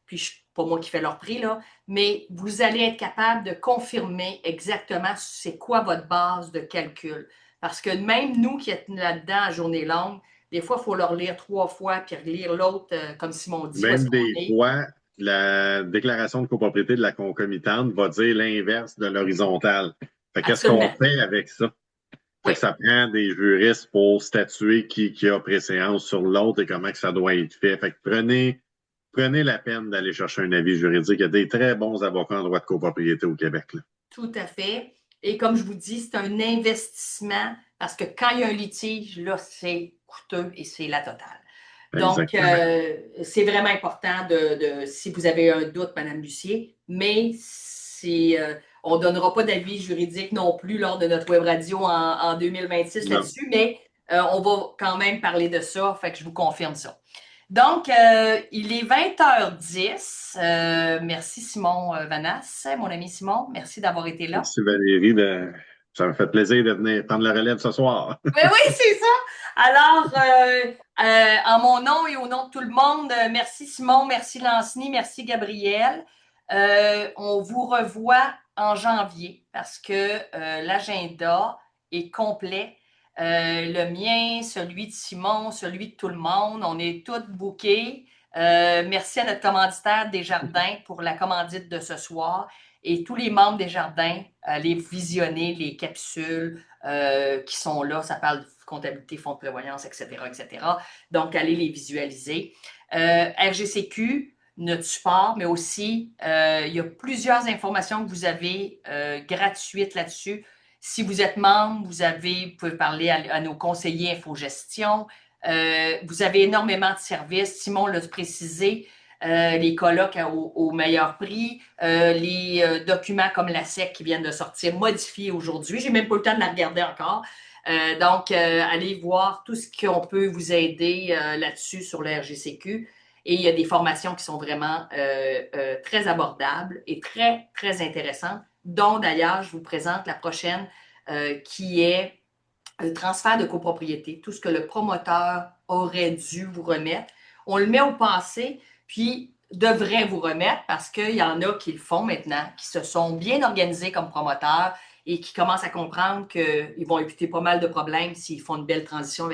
puis pas moi qui fais leur prix, là, mais vous allez être capable de confirmer exactement c'est quoi votre base de calcul. Parce que même nous qui sommes là-dedans à journée longue, des fois, il faut leur lire 3 fois puis relire l'autre comme Simon dit où est-ce Même qu'on des est. fois, la déclaration de copropriété de la concomitante va dire l'inverse de l'horizontale. Fait qu'est-ce qu'on Absolument. fait avec ça? Fait Oui, que ça prend des juristes pour statuer qui a préséance sur l'autre et comment que ça doit être fait. Fait que prenez la peine d'aller chercher un avis juridique. Il y a des très bons avocats en droit de copropriété au Québec, là. tout à fait. Et comme je vous dis, c'est un investissement parce que quand il y a un litige, là, c'est coûteux et c'est la totale. Donc, Exactement. c'est vraiment important si vous avez un doute, Madame Lucier, mais on ne donnera pas d'avis juridique non plus lors de notre web radio en 2026 Non. là-dessus, mais on va quand même parler de ça, fait que je vous confirme ça. Donc, il est 20h10. Merci Simon Vanas, mon ami Simon. Merci d'avoir été là. Merci Valérie. Ça me fait plaisir de venir prendre la relève ce soir. Oui, oui, c'est ça. Alors, en mon nom et au nom de tout le monde, merci Simon, merci Lanceny, merci Gabriel. On vous revoit en janvier parce que l'agenda est complet. Le mien, celui de Simon, celui de tout le monde, on est tous bookés. Merci à notre commanditaire Desjardins pour la commandite de ce soir et tous les membres des Jardins, allez visionner les capsules qui sont là. Ça parle de comptabilité, fonds de prévoyance, etc., etc. Donc, allez les visualiser. RGCQ, notre support, mais aussi, il y a plusieurs informations que vous avez gratuites là-dessus. Si vous êtes membre, vous pouvez parler à nos conseillers InfoGestion. Vous avez énormément de services. Simon l'a précisé. Les colloques au meilleur prix, les documents comme la SEC qui viennent de sortir, modifiés aujourd'hui. J'ai même pas eu le temps de la regarder encore. Donc, allez voir tout ce qu'on peut vous aider là-dessus sur le RGCQ. Et il y a des formations qui sont vraiment très abordables et très, très intéressantes, dont d'ailleurs, je vous présente la prochaine qui est le transfert de copropriété, tout ce que le promoteur aurait dû vous remettre. On le met au passé, puis devrait vous remettre parce qu'il y en a qui le font maintenant, qui se sont bien organisés comme promoteurs et qui commencent à comprendre qu'ils vont éviter pas mal de problèmes s'ils font une belle transition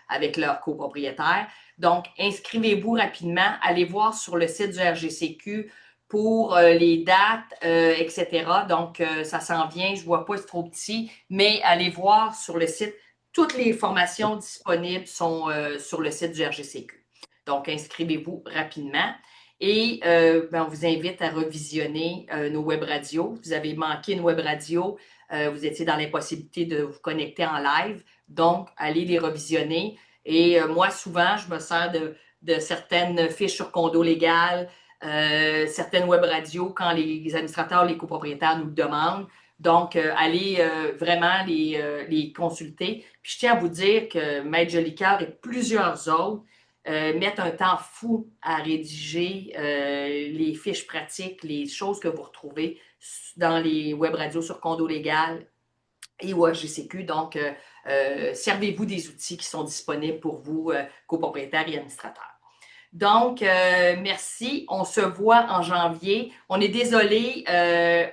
avec leur copropriétaire. Donc, inscrivez-vous rapidement, allez voir sur le site du RGCQ pour les dates, etc. Donc, ça s'en vient. Je ne vois pas, c'est trop petit, mais allez voir sur le site. Toutes les formations disponibles sont sur le site du RGCQ. Donc, inscrivez-vous rapidement. Et on vous invite à revisionner nos web radios. Vous avez manqué une web radio, vous étiez dans l'impossibilité de vous connecter en live. Donc, allez les revisionner. Et moi, souvent, je me sers de certaines fiches sur condo légal, certaines web radios quand les administrateurs, les copropriétaires nous le demandent. Donc, allez vraiment les consulter. Puis, je tiens à vous dire que Maître Jolicoeur et plusieurs autres mettent un temps fou à rédiger les fiches pratiques, les choses que vous retrouvez dans les web radios sur condo légal et au HGCQ. Donc, servez-vous des outils qui sont disponibles pour vous, copropriétaires et administrateurs. Donc, merci. On se voit en janvier. On est désolé,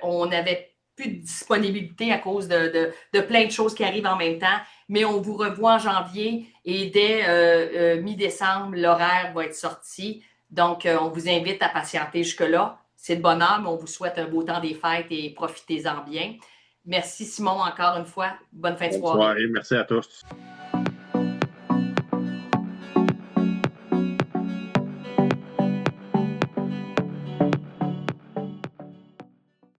on n'avait plus de disponibilité à cause de plein de choses qui arrivent en même temps, mais on vous revoit en janvier et dès mi-décembre, l'horaire va être sorti. Donc, on vous invite à patienter jusque-là. C'est de bonheur, mais on vous souhaite un beau temps des fêtes et profitez-en bien. Merci Simon encore une fois. Bonne fin de Bonne soirée. soirée. Merci à tous.